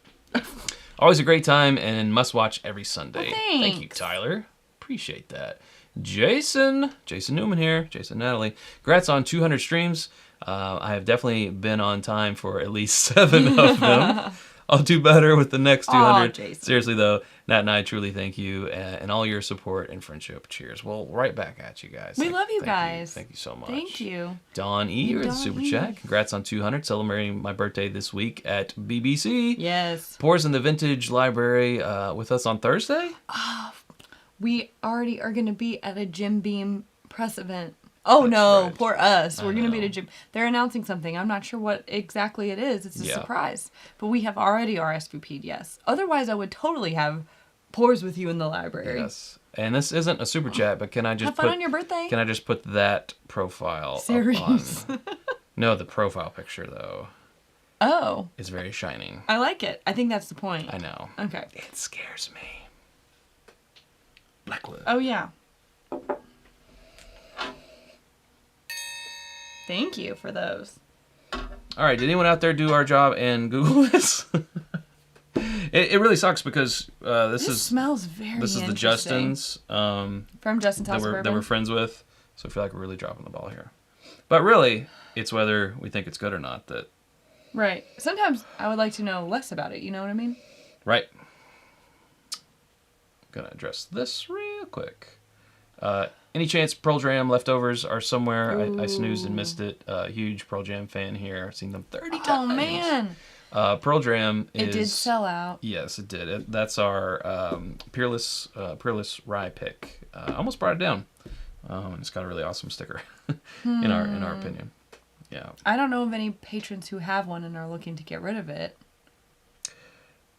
Always a great time and must watch every Sunday. Well, thank you, Tyler. Appreciate that. Jason Newman here. Jason Natalie. Congrats on 200 streams. I have definitely been on time for at least 7 of them. I'll do better with the next 200. Aw, Seriously, though, Nat and I truly thank you and all your support and friendship. Cheers. Well, right back at you guys. We love you guys. Thank you so much. Thank you. Don E. with the super chat. Congrats on 200. Celebrating my birthday this week at BBC. Yes. Pours in the Vintage Library with us on Thursday. We already are going to be at a Jim Beam press event. Oh, that's no, right. Poor us. We're going to be at a gym. They're announcing something. I'm not sure what exactly it is. It's a surprise. But we have already RSVP'd, yes. Otherwise, I would totally have Pours with you in the library. Yes. And this isn't a super chat, but can I just have fun on your birthday? Can I just put that profile Serious? up on? No, the profile picture, though. Oh. It's very shining. I like it. I think that's the point. I know. Okay. It scares me. Blackwood. Oh, yeah. Thank you for those. All right, did anyone out there do our job and Google this? It really sucks because this smells very This is the Justins from Justin's House that we're friends with, so I feel like we're really dropping the ball here. But really, it's whether we think it's good or not that. Right. Sometimes I would like to know less about it. You know what I mean? Right. Gonna address this real quick. Any chance Pearl Jam leftovers are somewhere? I snoozed and missed it. Huge Pearl Jam fan here. Seen them 30 times. Oh, man. Pearl Jam is... It did sell out. Yes, it did. That's our Peerless Rye pick. Almost brought it down. It's got a really awesome sticker, in our opinion. Yeah. I don't know of any patrons who have one and are looking to get rid of it.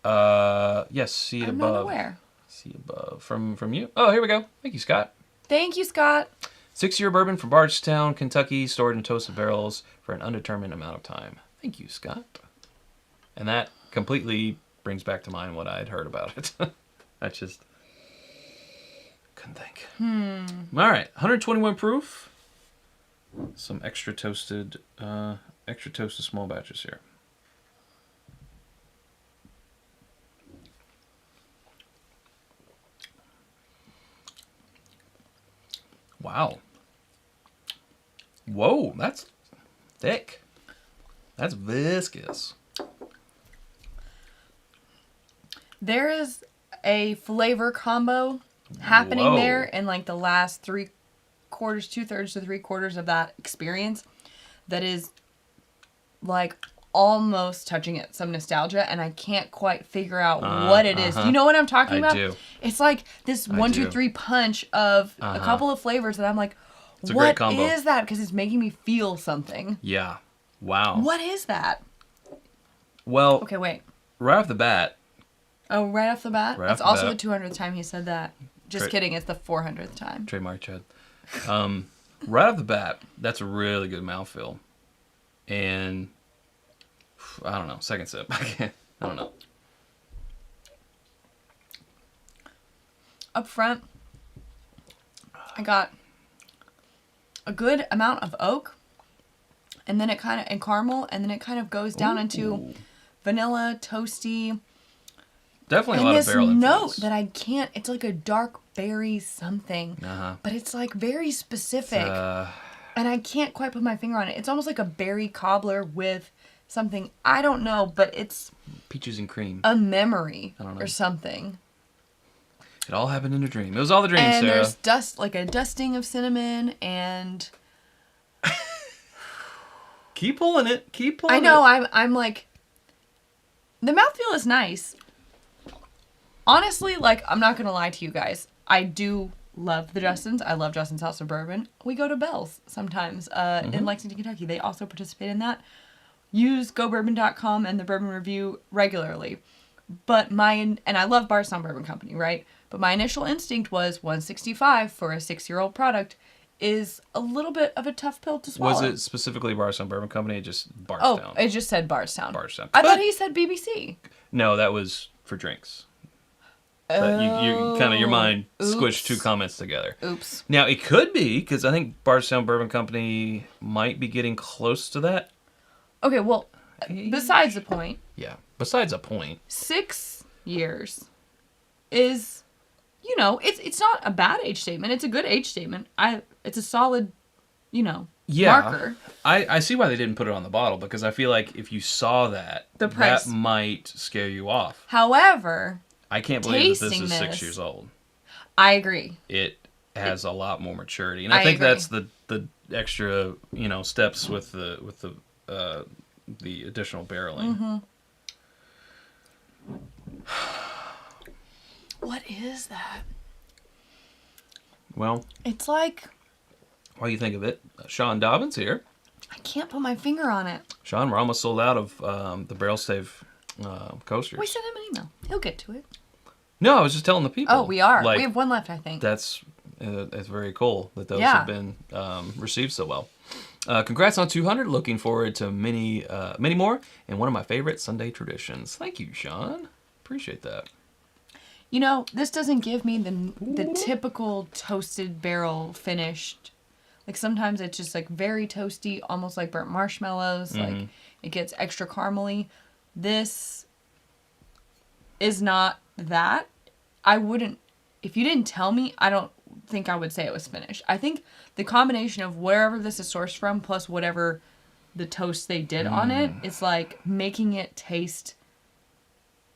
Yes, see I'm above. Not aware. See above. From you? Oh, here we go. Thank you, Scott. Thank you, Scott. 6-year bourbon from Bardstown, Kentucky, stored in toasted barrels for an undetermined amount of time. Thank you, Scott. And that completely brings back to mind what I had heard about it. I just couldn't think. All right, 121 proof. Some extra toasted small batches here. Wow. Whoa, that's thick. That's viscous. There is a flavor combo happening there in like the last 2/3 to 3/4 of that experience that is like almost touching it some nostalgia, and I can't quite figure out what it is. Do you know what I'm talking about? I do. It's like this 1, 2, 3 punch of a couple of flavors that I'm like, what is that? Because it's making me feel something. Yeah. Wow. What is that? Well, okay, wait. Right off the bat. Oh, right off the bat? Right it's off the also the 200th time he said that. Just kidding, it's the 400th time. Trademark, Chad. Right off the bat, that's a really good mouthfeel. And I don't know. Second sip. I don't know. Up front, I got a good amount of oak, and then and caramel, and then it kind of goes down into vanilla, toasty. Definitely a lot of barrel influence. And this note that I can't, it's like a dark berry something, but it's like very specific, and I can't quite put my finger on it. It's almost like a berry cobbler with something, I don't know, but it's... Peaches and cream. A memory or something. It all happened in a dream. It was all the dreams, and Sarah. And there's like a dusting of cinnamon, and... Keep pulling it. Keep pulling it. I know, I'm like... The mouthfeel is nice. Honestly, like, I'm not going to lie to you guys. I do love the Justins. I love Justin's House of Bourbon. We go to Bell's sometimes in Lexington, Kentucky. They also participate in that. Use gobourbon.com and the Bourbon Review regularly. But and I love Bardstown Bourbon Company, right? But my initial instinct was $165 for a 6-year-old product is a little bit of a tough pill to swallow. Was it specifically Bardstown Bourbon Company or just Bardstown? Oh, it just said Bardstown. Bardstown. I thought he said BBC. No, that was for drinks. But you kind of, your mind squished two comments together. Oops. Now, it could be, because I think Bardstown Bourbon Company might be getting close to that. Okay, well, besides the point. Yeah, besides a point. 6 years is, it's not a bad age statement. It's a good age statement. It's a solid, marker. I see why they didn't put it on the bottle, because I feel like if you saw that, the price, that might scare you off. However... I can't believe that this is 6 years old. I agree. It has a lot more maturity, and I think agree. That's the extra steps with the additional barreling. What is that? Well, it's like. While you think of it, Sean Dobbins here. I can't put my finger on it. Sean, we're almost sold out of the barrel stave coasters. We sent him an email. He'll get to it. No, I was just telling the people. Oh, we are. We have one left, I think. That's very cool that those have been received so well. Congrats on 200. Looking forward to many more. And one of my favorite Sunday traditions. Thank you, Sean. Appreciate that. This doesn't give me the typical toasted barrel finished. Like sometimes it's just like very toasty, almost like burnt marshmallows. Like it gets extra caramely. This is not that. I wouldn't, if you didn't tell me, I don't think I would say it was finished. I think the combination of wherever this is sourced from plus whatever the toast they did on it, it's like making it taste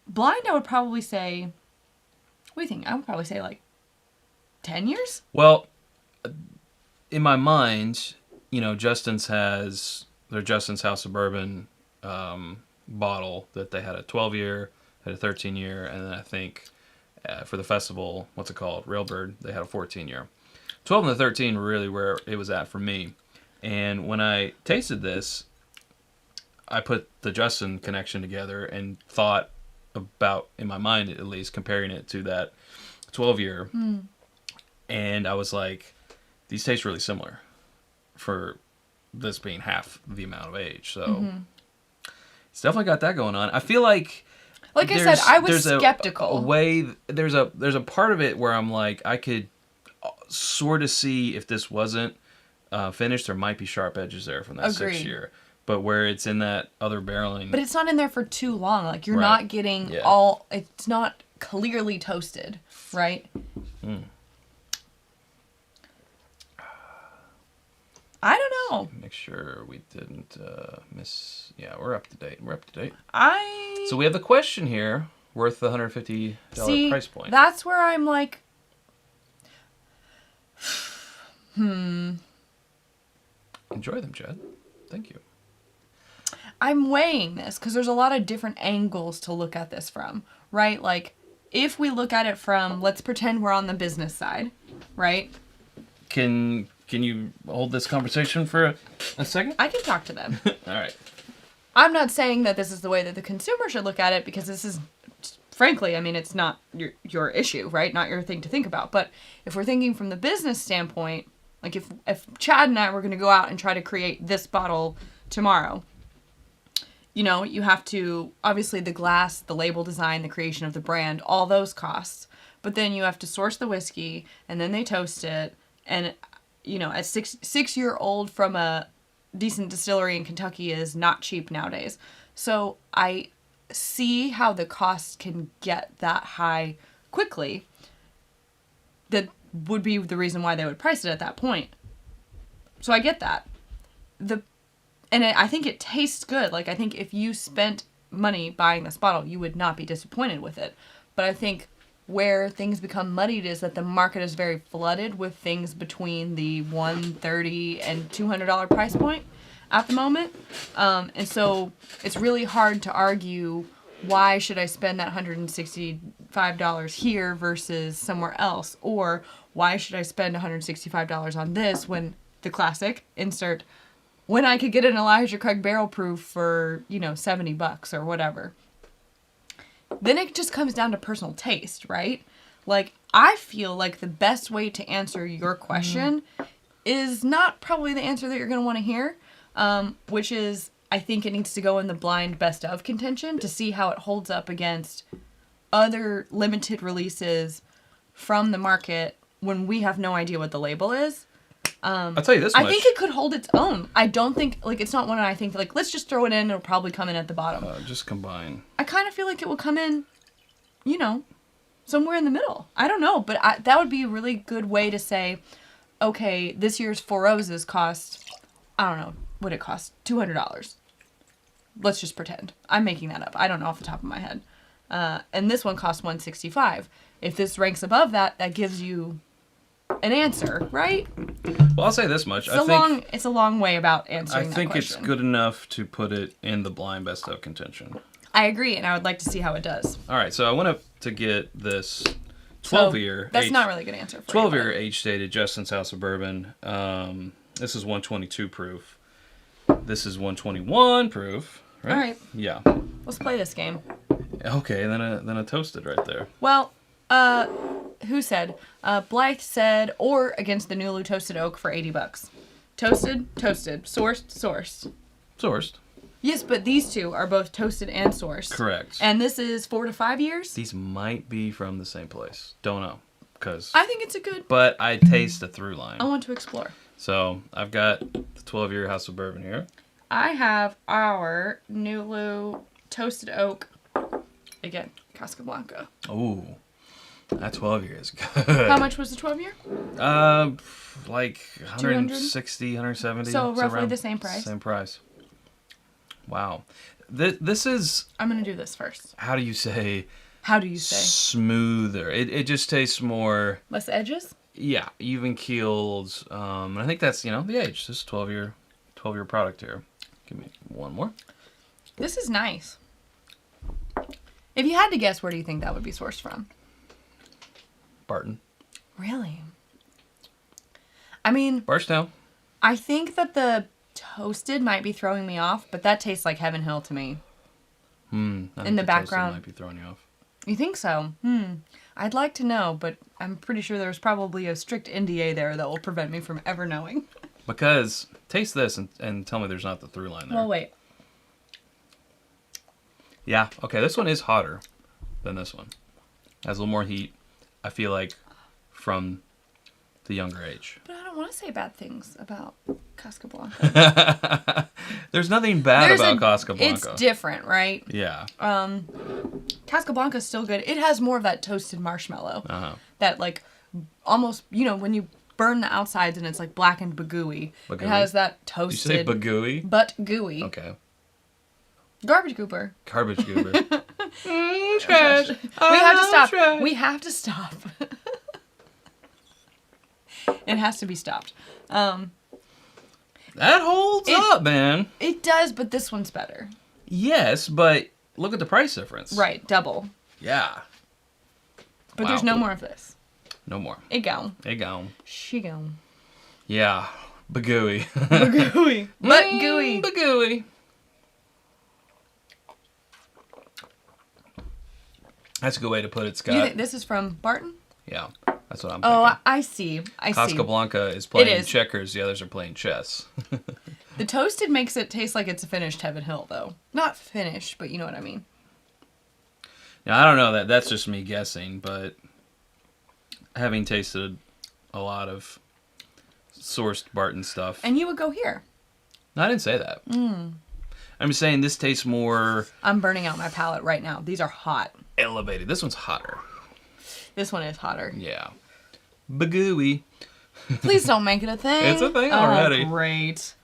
blind. I would probably say, what do you think? I would probably say like 10 years? Well, in my mind, Justin's has their Justin's House of Bourbon bottle that they had a 12-year, had a 13-year, and then I think for the festival, what's it called? Railbird, they had a 14-year. 12 and the 13 were really where it was at for me. And when I tasted this, I put the Justin connection together and thought about, in my mind at least, comparing it to that 12-year. And I was like, these taste really similar for this being half the amount of age. So it's definitely got that going on. I feel like I said, I was skeptical. There's a part of it where I'm like, I could sort of see if this wasn't finished, there might be sharp edges there from that 6-year. But where it's in that other barreling. But it's not in there for too long. Like you're not getting all. It's not clearly toasted, right? I don't know. Make sure we didn't miss. Yeah, we're up to date. So we have the question here, worth the $150 price point. That's where I'm like, Enjoy them, Chad. Thank you. I'm weighing this because there's a lot of different angles to look at this from, right? Like, if we look at it from, let's pretend we're on the business side, right? Can you hold this conversation for a second? I can talk to them. All right. I'm not saying that this is the way that the consumer should look at it because this is, frankly, I mean, it's not your issue, right? Not your thing to think about. But if we're thinking from the business standpoint, like if Chad and I were going to go out and try to create this bottle tomorrow, you know, you have to, obviously the glass, the label design, the creation of the brand, all those costs. But then you have to source the whiskey, and then they toast it. And, you know, a 6-year-old from a decent distillery in Kentucky is not cheap nowadays. So I see how the cost can get that high quickly. That would be the reason why they would price it at that point. So I get that. I think it tastes good. Like, I think if you spent money buying this bottle, you would not be disappointed with it. But I think where things become muddied is that the market is very flooded with things between the $130 and $200 price point at the moment. And so it's really hard to argue, why should I spend that $165 here versus somewhere else? Or why should I spend $165 on this when the classic, insert, when I could get an Elijah Craig barrel proof for, you know, $70 or whatever. Then it just comes down to personal taste, right? Like, I feel like the best way to answer your question is not probably the answer that you're going to want to hear, which is, I think it needs to go in the blind best of contention to see how it holds up against other limited releases from the market when we have no idea what the label is. I'll tell you this much. I think it could hold its own. I don't think, like, it's not one I think, like, let's just throw it in. It'll probably come in at the bottom. Just combine. I kind of feel like it will come in, you know, somewhere in the middle. I don't know, but that would be a really good way to say, okay, this year's Four Roses cost, I don't know, what it cost, $200. Let's just pretend. I'm making that up. I don't know off the top of my head. And this one costs $165. If this ranks above that, that gives you an answer, right? Well, I'll say this much. It's a long way about answering that question. I think it's good enough to put it in the blind best of contention. I agree, and I would like to see how it does. All right, so I went up to get this 12-year... That's not really a good answer for 12-year age-stated Justin's House of Bourbon. This is 122 proof. This is 121 proof, right? All right. Yeah. Let's play this game. Okay, then a toasted right there. Well, who said? Blythe said, or against the Mule toasted oak for $80. Toasted. Sourced. Yes, but these two are both toasted and sourced. Correct. And this is 4 to 5 years? These might be from the same place. Don't know. I think it's a good... But I taste a through line. I want to explore. So, I've got the 12-year House of Bourbon here. I have our Mule toasted oak, again, Casablanca. Ooh. That 12-year is good. How much was the 12-year? Like 160, 170. So roughly the same price. Same price. Wow. This is... I'm going to do this first. How do you say? Smoother. It just tastes more... Less edges? Yeah, even keeled. And I think that's, you know, the age. This is 12-year product here. Give me one more. This is nice. If you had to guess, where do you think that would be sourced from? Barton. Really? I mean... Barstow. I think that the toasted might be throwing me off, but that tastes like Heaven Hill to me. In the background. Might be throwing you off. You think so? I'd like to know, but I'm pretty sure there's probably a strict NDA there that will prevent me from ever knowing. Because, taste this and tell me there's not the through line there. Well, wait. Yeah, okay, this one is hotter than this one. Has a little more heat, I feel like, from the younger age. But I don't want to say bad things about Casablanca. There's nothing bad about Casablanca. It's different, right? Yeah. Casablanca's still good. It has more of that toasted marshmallow. Uh-huh. That, like, almost, you know, when you burn the outsides and it's, like, black and bagooey. It has that toasted... You say bagooey? But gooey. Okay. Garbage goober. Garbage goober. Trash. We have to stop. Trash. We have to stop. It has to be stopped. That holds up, man. It does, but this one's better. Yes, but look at the price difference. Right, double. Yeah. But there's no more of this. No more. It gone. She gone. Yeah. Bagooey. Bagooey. But gooey. Bagooey. That's a good way to put it, Scott. You think this is from Barton? Yeah, that's what I'm thinking. Oh, I see. Casablanca is playing checkers. The others are playing chess. The toasted makes it taste like it's a finished Heaven Hill, though. Not finished, but you know what I mean. Now, I don't know that's just me guessing, but having tasted a lot of sourced Barton stuff. And you would go here. No, I didn't say that. I'm saying this tastes more... I'm burning out my palate right now. These are hot. Elevated. This one's hotter. This one is hotter. Yeah. Bagooey. Please don't make it a thing. It's a thing already. Oh, great.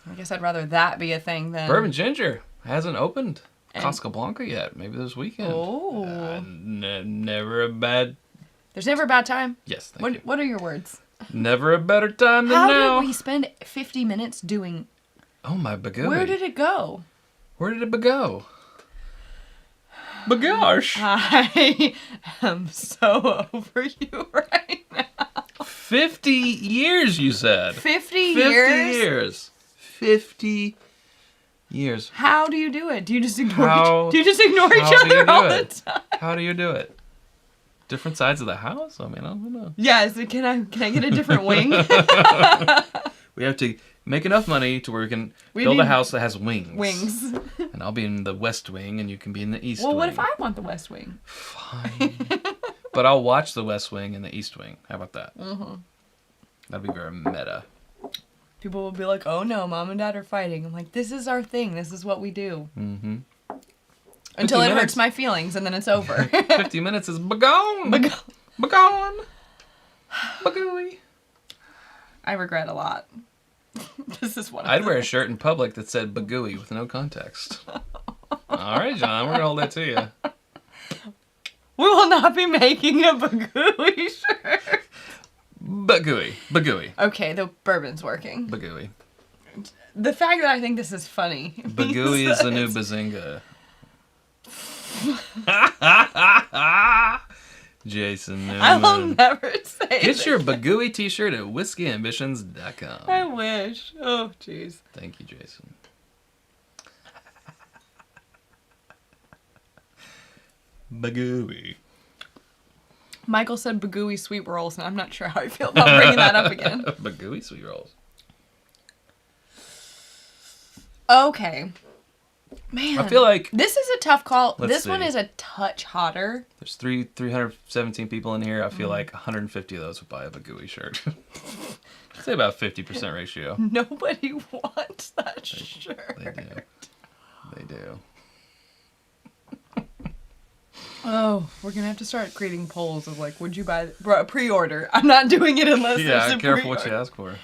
I guess I'd rather that be a thing than... Bourbon Ginger hasn't opened Casablanca yet. Maybe this weekend. Oh. Never a bad... There's never a bad time. Yes, thank you. What are your words? Never a better time than now. How did we spend 50 minutes doing... Oh, my bagooey. Where did it go? Where did it go? Bagosh. I am so over you right now. 50 years, you said. 50 years? 50 years. How do you do it? Do you just ignore each other all the time? How do you do it? Different sides of the house? I mean, I don't know. Yes. Can I get a different wing? We have to make enough money to where we can build a house that has wings. Wings. And I'll be in the west wing, and you can be in the east wing. Well, what if I want the west wing? Fine. But I'll watch the west wing and the east wing. How about that? Mm-hmm. That'd be very meta. People will be like, oh no, Mom and Dad are fighting. I'm like, this is our thing. This is what we do. Mm-hmm. Until it hurts my feelings, and then it's over. 50 minutes is bagone. Bagone. Bagooey. I regret a lot. This is what I'd wear a shirt in public that said bagooey with no context. All right, John, we're going to hold that to you. We will not be making a bagooey shirt. Bagooey. Bagooey. Okay, the bourbon's working. Bagooey. The fact that I think this is funny. Bagooey is the new bazinga. Jason Newman. I will never say Get your Bagooey t-shirt at whiskeyambitions.com. I wish. Oh, jeez. Thank you, Jason. Bagooey. Michael said Bagooey sweet rolls, and I'm not sure how I feel about bringing that up again. Bagooey sweet rolls. Okay. Man. I feel like... This is a tough call. This one is a touch hotter. There's 317 people in here. I feel like 150 of those would buy a Bagooey shirt. I'd say about 50% ratio. Nobody wants that shirt. They do. Oh, we're going to have to start creating polls of like, would you buy... pre-order. I'm not doing it unless there's a careful what you ask for.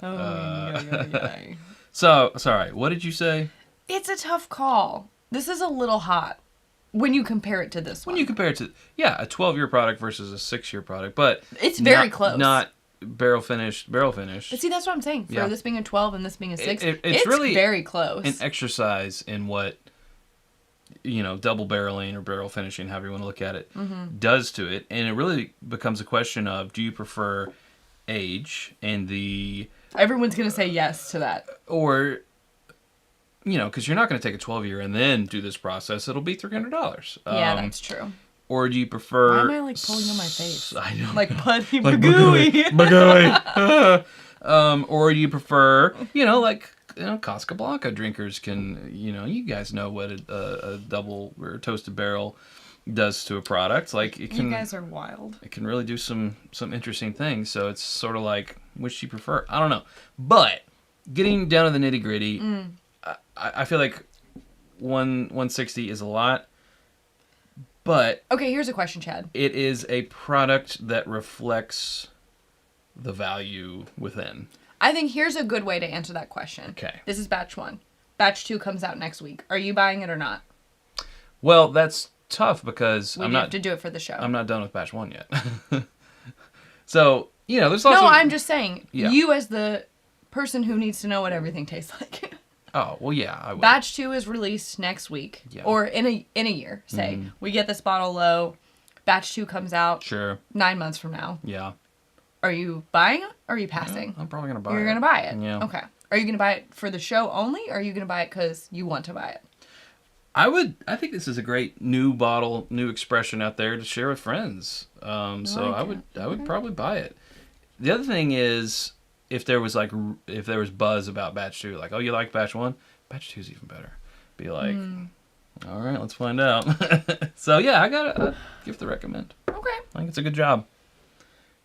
Oh, yeah. So, sorry, what did you say? It's a tough call. This is a little hot when you compare it to this one. When you compare it to, a 12-year product versus a 6-year product, but... It's very close. Not barrel finished. But see, that's what I'm saying. For this being a 12 and this being a 6, it's really very close. An exercise in what, double barreling or barrel finishing, however you want to look at it, does to it. And it really becomes a question of, do you prefer age and the... Everyone's going to say yes to that. Or... because you're not going to take a 12-year and then do this process. It'll be $300. Yeah, that's true. Or do you prefer... Why am I, pulling on my face? I know. Like Buddy Bagooey. Bagooey. Or do you prefer, Casablanca drinkers can, you guys know what a double or toasted barrel does to a product. Like, it can... You guys are wild. It can really do some interesting things. So it's sort of like, which do you prefer? I don't know. But getting down to the nitty-gritty... I feel like 160 is a lot, but... Okay, here's a question, Chad. It is a product that reflects the value within. I think here's a good way to answer that question. Okay. This is batch 1. Batch 2 comes out next week. Are you buying it or not? Well, that's tough because we have to do it for the show. I'm not done with batch 1 yet. So, there's lots of... No, I'm just saying, you as the person who needs to know what everything tastes like... Oh, well, yeah, I would. Batch 2 is released next week. Yeah. Or in a year, say. Mm-hmm. We get this bottle low. Batch 2 comes out. Sure. 9 months from now. Yeah. Are you buying it or are you passing? Yeah, I'm probably going to buy it. You're going to buy it? Yeah. Okay. Are you going to buy it for the show only or are you going to buy it because you want to buy it? I think this is a great new bottle, new expression out there to share with friends. I would probably buy it. The other thing is, if there was buzz about batch 2, like, oh, you like batch 1? Batch 2's even better. Be like, all right, let's find out. So yeah, I gotta give the recommend. Okay. I think it's a good job.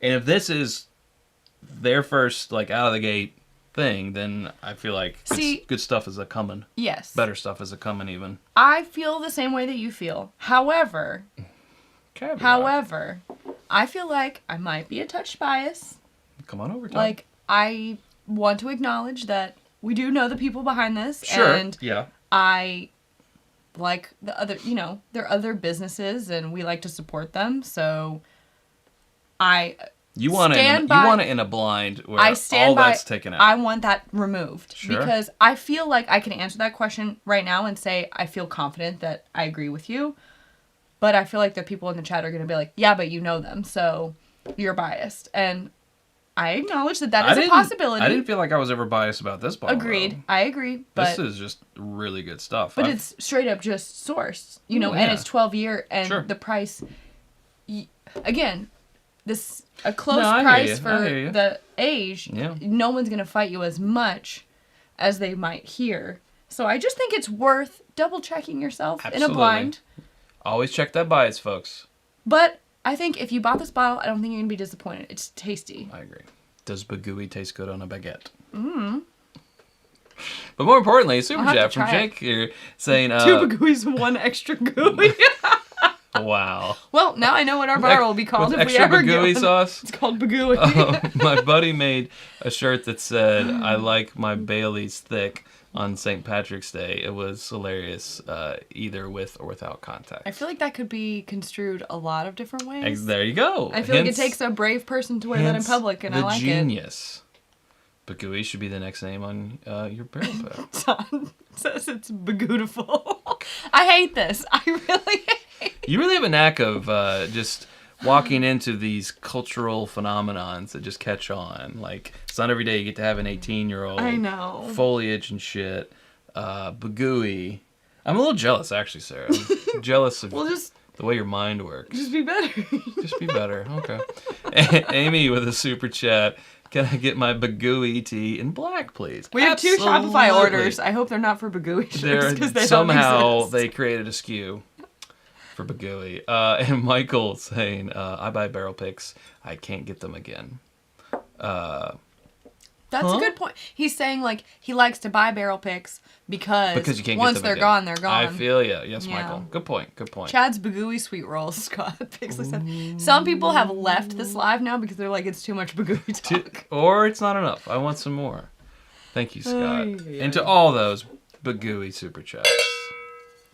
And if this is their first, like, out of the gate thing, then I feel like good stuff is a coming. Yes. Better stuff is a coming even. I feel the same way that you feel. However, I feel like I might be a touch biased. Come on over, Tom. Like, I want to acknowledge that we do know the people behind this. Sure. And yeah. I like the other, they're other businesses and we like to support them. So you want it in a blind where all that's taken out. I want that removed. Sure. Because I feel like I can answer that question right now and say I feel confident that I agree with you. But I feel like the people in the chat are going to be like, yeah, but you know them, so you're biased. And I acknowledge that is a possibility. I didn't feel like I was ever biased about this bottle. Agreed. I agree. But this is just really good stuff. But it's straight up just sourced, and it's 12-year, and the price, again, a close price for the age, no one's going to fight you as much as they might here. So I just think it's worth double-checking yourself in a blind. Always check that bias, folks. But I think if you bought this bottle, I don't think you're going to be disappointed. It's tasty. I agree. Does bagooey taste good on a baguette? But more importantly, super chat from Jake here saying... 2 bagooeys, 1 extra gooey. Wow. Well, now I know what our bar will be called if we Extra ever bagooey sauce? It's called bagooey. My buddy made a shirt that said, I like my Baileys thick on St. Patrick's Day. It was hilarious, either with or without context. I feel like that could be construed a lot of different ways. There you go. I feel like it takes a brave person to wear that in public, and I like genius. Bagooey should be the next name on your barrel pack. Tom says it's bagootiful. I hate this. I really hate it. You really have a knack of just walking into these cultural phenomenons that just catch on. Like, it's not every day you get to have an 18-year-old. I know. Foliage and shit. Bagooey. I'm a little jealous, actually, Sarah. I'm jealous of the way your mind works. Just be better. Just be better. Okay. Amy with a super chat. Can I get my bagooey tea in black, please? We have 2 Shopify orders. I hope they're not for bagooey shirts because they somehow don't exist. They created a SKU for bagooey. And Michael saying, I buy barrel picks. I can't get them again. That's a good point. He's saying, like, he likes to buy barrel picks because you can't once get them they're again. gone, they're gone. I feel ya. Yes, Yeah. Michael. Good point. Good point. Chad's bagooey sweet rolls, Scott Pixley said. Some people have left this live now because they're like, it's too much bagooey talk. Or it's not enough. I want some more. Thank you, Scott. And to all those bagooey super chats.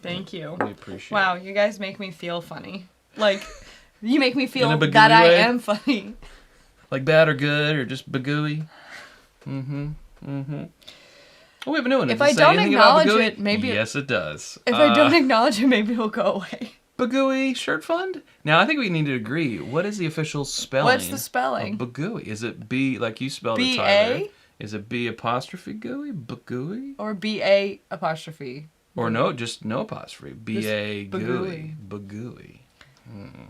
Thank you. We appreciate it. Wow, you guys make me feel funny. Like, you make me feel In a that I bagooey way? am funny. Like bad or good or just bagooey. Oh, we have a new one. If I don't acknowledge it, maybe... Yes, it does. If I don't acknowledge it, maybe it'll go away. Bagooey Shirt Fund? Now, I think we need to agree. What is the official spelling? What's the spelling? Of bagooey? Is it B, like you spelled it, B-A? Tyler? Is it B apostrophe gooey? Bagooey? Or B-A apostrophe? Or no, just no apostrophe. B-A Just gooey. Bagooey.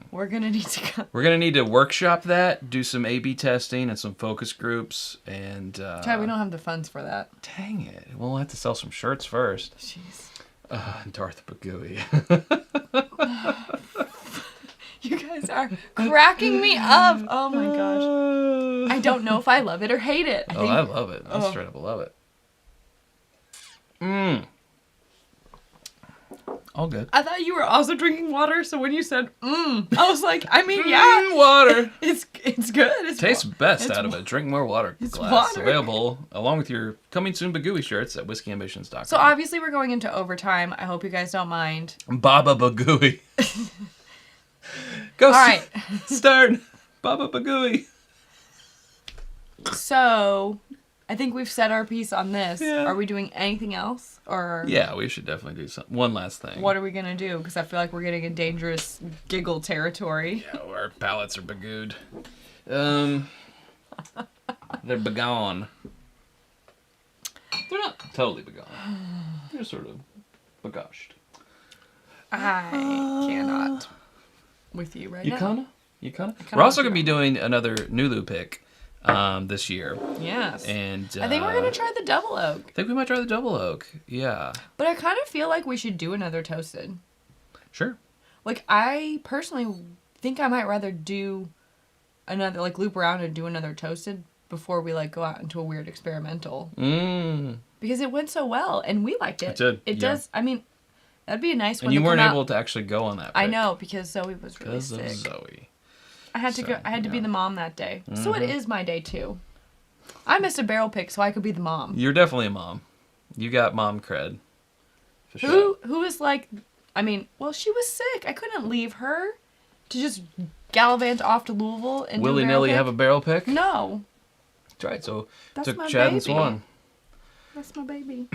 We're gonna need to go. We're gonna need to workshop that, do some A/B testing and some focus groups, and. Chad, we don't have the funds for that. Dang it! We'll have to sell some shirts first. Jeez. Darth Bagooey. You guys are cracking me up. Oh my gosh. I don't know if I love it or hate it. I love it. I straight up love it. All good. I thought you were also drinking water, so when you said I was like, I mean, yeah, water. It's good. It tastes best out of it. Drink more water. It's glass. water. Available along with your coming soon Bagooey shirts at whiskeyambitions.com. So obviously we're going into overtime. I hope you guys don't mind. Baba Bagooey. Go. All right. Start. Baba Bagooey. So, I think we've said our piece on this. Yeah. Are we doing anything else? Or Yeah, we should definitely do one last thing. what are we going to do? Because I feel like we're getting in dangerous giggle territory. Yeah, our palates are bagooed. They're begone. They're not totally begone. They're sort of bagoshed. I cannot with you right now. You kinda? We're also going to be doing another Nulu pick this year. Yes. And I think we're going to try the double oak. I think we might try the double oak. Yeah. But I kind of feel like we should do another toasted. Sure. Like, I personally think I might rather do another, like, loop around and do another toasted before we, like, go out into a weird experimental. Because it went so well, and we liked it. It did. It does. I mean, that'd be a nice one. And you weren't able to actually go on that pick. I know, because Zoe was really sick. Because of Zoe. I had to go. I had to be the mom that day. So it is my day, too. I missed a barrel pick, so I could be the mom. You're definitely a mom. You got mom cred. For sure. Who is like... I mean, well, she was sick. I couldn't leave her to just gallivant off to Louisville and willy-nilly have a barrel pick? No. That's right. So That's took my Chad baby. and Swan. That's my baby.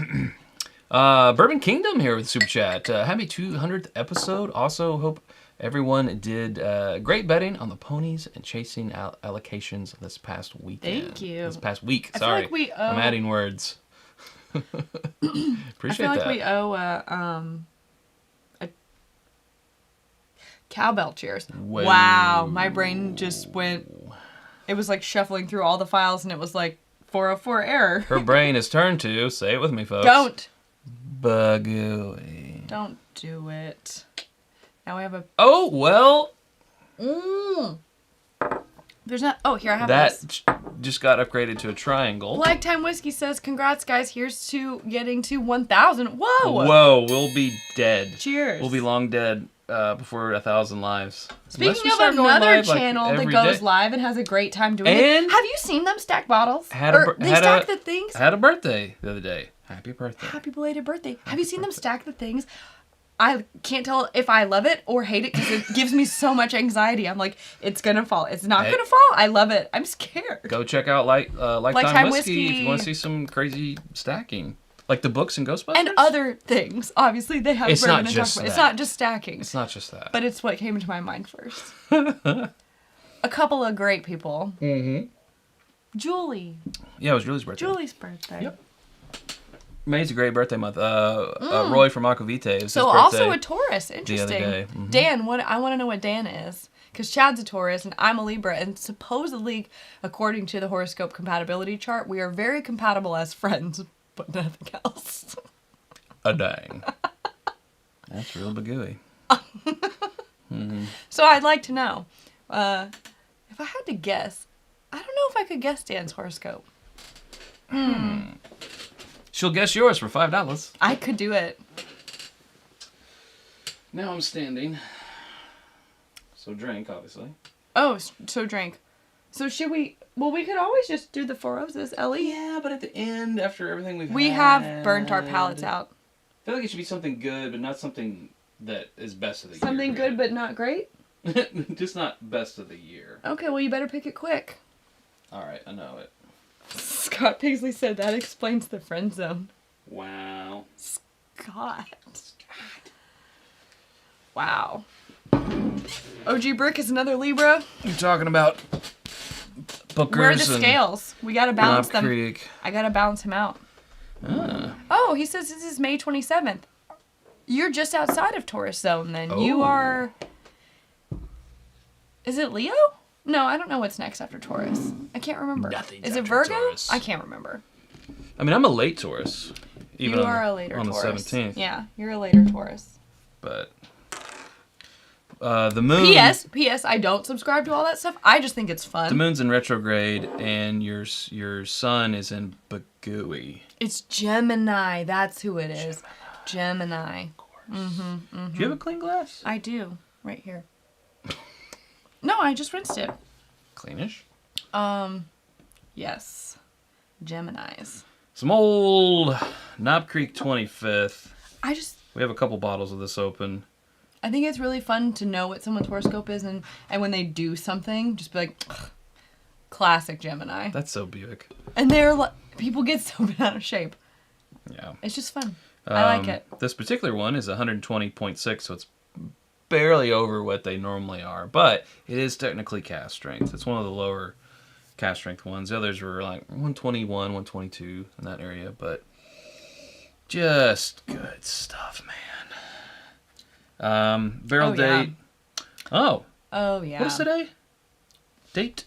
Bourbon Kingdom here with Super Chat. Happy 200th episode. Also hope everyone did great betting on the ponies and chasing allocations this past weekend. Thank you. This past week. I Sorry. feel like I'm adding words. Appreciate I feel like that. we owe a cowbell cheers. Whoa. Wow. My brain just went... It was like shuffling through all the files and it was like 404 error. Her brain is turned to, say it with me, folks. Don't. Bagooey. Don't do it. Now we have a... Oh, well. There's not... Oh, here, I have That this. just got upgraded to a triangle. Lifetime Whiskey says, congrats, guys. Here's to getting to 1,000. Whoa! Whoa, we'll be dead. Cheers. We'll be long dead before 1,000 lives. Speaking of another channel that goes live and has a great time doing it. Have you seen them stack bottles? They stack the things. I had a birthday the other day. Happy birthday. Happy belated birthday. Have you seen them stack the things? I can't tell if I love it or hate it because it gives me so much anxiety. I'm like, it's going to fall. It's not going to fall. I love it. I'm scared. Go check out Lifetime Whiskey if you want to see some crazy stacking. Like the books and Ghostbusters? And other things. Obviously, they have It's not just that. It's not just stacking. It's not just that. But it's what came into my mind first. A couple of great people. Mm-hmm. Julie. Yeah, it was Julie's birthday. Julie's birthday. Yep. May's a great birthday month. Roy from Aquavite. It was so his also a Taurus. Interesting. The other day. Mm-hmm. Dan, I want to know what Dan is. Because Chad's a Taurus and I'm a Libra. And supposedly, according to the horoscope compatibility chart, we are very compatible as friends, but nothing else. A dang. That's real bagooey. Mm-hmm. So I'd like to know. If I had to guess, I don't know if I could guess Dan's horoscope. She'll guess yours for $5. I could do it. Now I'm standing. So drink, obviously. Oh, so drink. So should we... Well, we could always just do the Four Roses, Ellie. Yeah, but at the end, after everything we have burnt our palates out. I feel like it should be something good, but not something that is best of the year. Something good, but not great? Just not best of the year. Okay, well, you better pick it quick. All right, I know it. Scott Paisley said that explains the friend zone. Wow. Scott. Wow. OG Brick is another Libra. You're talking about bookers. Where are the scales? We gotta balance them. Creek. I gotta balance him out. Oh, he says this is May 27th. You're just outside of Taurus zone then. Oh. You are... Is it Leo? No, I don't know what's next after Taurus. I can't remember. Nothing's Is it after Virgo? Taurus. I can't remember. I mean, I'm a late Taurus. Even You are a later on Taurus. the 17th. Yeah, you're a later Taurus. But the moon. P.S. I don't subscribe to all that stuff. I just think it's fun. The moon's in retrograde, and your sun is in Bagooey. It's Gemini. That's who it is. Gemini. Of course. Do you have a clean glass? I do. Right here. No, I just rinsed it. Cleanish. Yes. Geminis. Some old Knob Creek 25th. I just... We have a couple bottles of this open. I think it's really fun to know what someone's horoscope is, and when they do something, just be like, ugh, classic Gemini. That's so Buick. And they're like, people get so bent out of shape. Yeah. It's just fun. I like it. This particular one is 120.6, so it's barely over what they normally are, but it is technically cast strength. It's one of the lower cast strength ones. The others were like 121, 122 in that area, but just good stuff, man. Barrel date. Yeah. Oh. Oh, yeah. What is today? Date?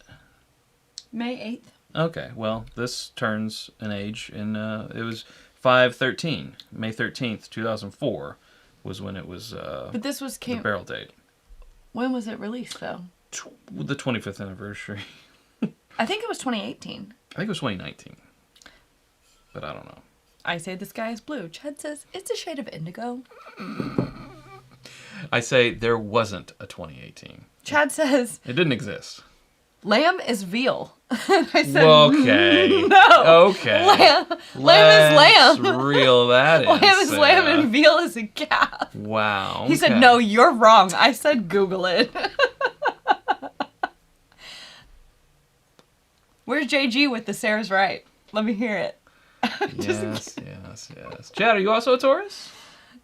May 8th. Okay, well, this turns an age, and it was 5/13. May 13th, 2004 was when it was But this was the barrel date. When was it released, though? The 25th anniversary. I think it was 2018. I think it was 2019. But I don't know. I say the sky is blue. Chad says it's a shade of indigo. I say there wasn't a 2018. Chad says it didn't exist. Lamb is veal. I said, okay. No. Okay. Lamb is lamb. Let's reel that in. Lamb is lamb and veal is a calf. Wow. He said, no, you're wrong. I said Google it. Where's JG with the Sarah's right? Let me hear it. Yes. Chad, are you also a Taurus?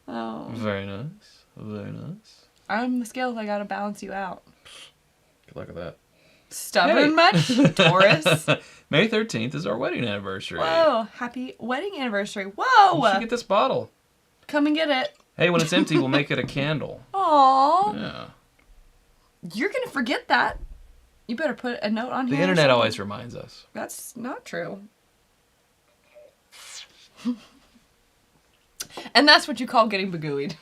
Oh. Very nice. Very nice. I'm the scales. I gotta balance you out. Good luck with that. Stubborn much? Taurus. May 13th is our wedding anniversary. Whoa. Happy wedding anniversary. Whoa. You should get this bottle. Come and get it. Hey, when it's empty, we'll make it a candle. Aww. Yeah. You're gonna forget that. You better put a note on here. The internet always reminds us. That's not true. And that's what you call getting bagooied.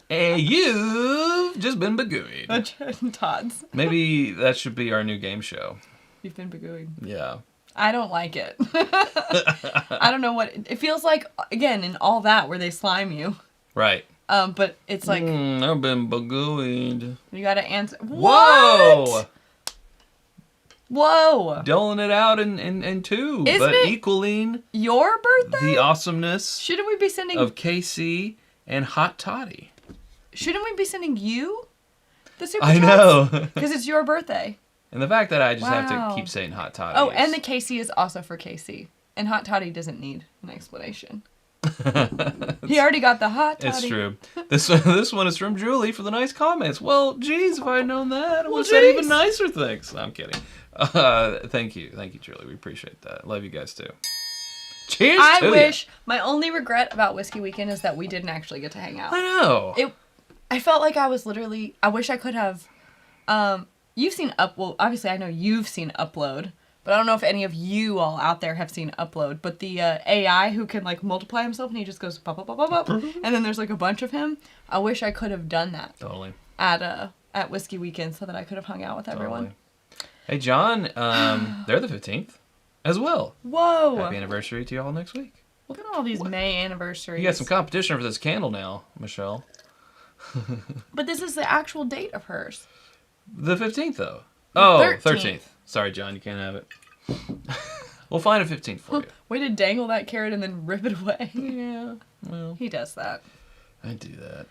Hey, you've just been bagooied. Todd's. Maybe that should be our new game show. You've been bagooied. Yeah. I don't like it. I don't know what... It feels like, again, in All That, where they slime you. Right. But it's like... I've been bagooied. You gotta answer... Whoa! Whoa! Doling it out in two. Isn't but it equaling... your birthday? The awesomeness... Shouldn't we be sending... Of KC and Hot Toddy. Shouldn't we be sending you the super I know. Because it's your birthday. And the fact that I just have to keep saying Hot Toddy. Oh, and the KC is also for KC. And Hot Toddy doesn't need an explanation. He already got the Hot Toddy. It's true. This one is from Julie for the nice comments. Well, geez, if I had known that, I would have said even nicer things. I'm kidding. Thank you, Julie. We appreciate that. Love you guys too. Cheers to wish... My only regret about Whiskey Weekend is that we didn't actually get to hang out. I know. I felt like I was literally... I wish I could have... You've seen Well, obviously I know you've seen Upload, but I don't know if any of you all out there have seen Upload. But the AI who can like multiply himself and he just goes pop, pop, pop, pop, pop, and then there's like a bunch of him. I wish I could have done that. Totally. At Whiskey Weekend so that I could have hung out with everyone. Hey, John, they're the 15th as well. Whoa. Happy anniversary to y'all next week. Look at all these May anniversaries. You got some competition for this candle now, Michelle. But this is the actual date of hers. The 15th, though. Oh, 13th. Sorry, John, you can't have it. We'll find a 15th for you. Way to dangle that carrot and then rip it away. Yeah, well. He does that. I do that.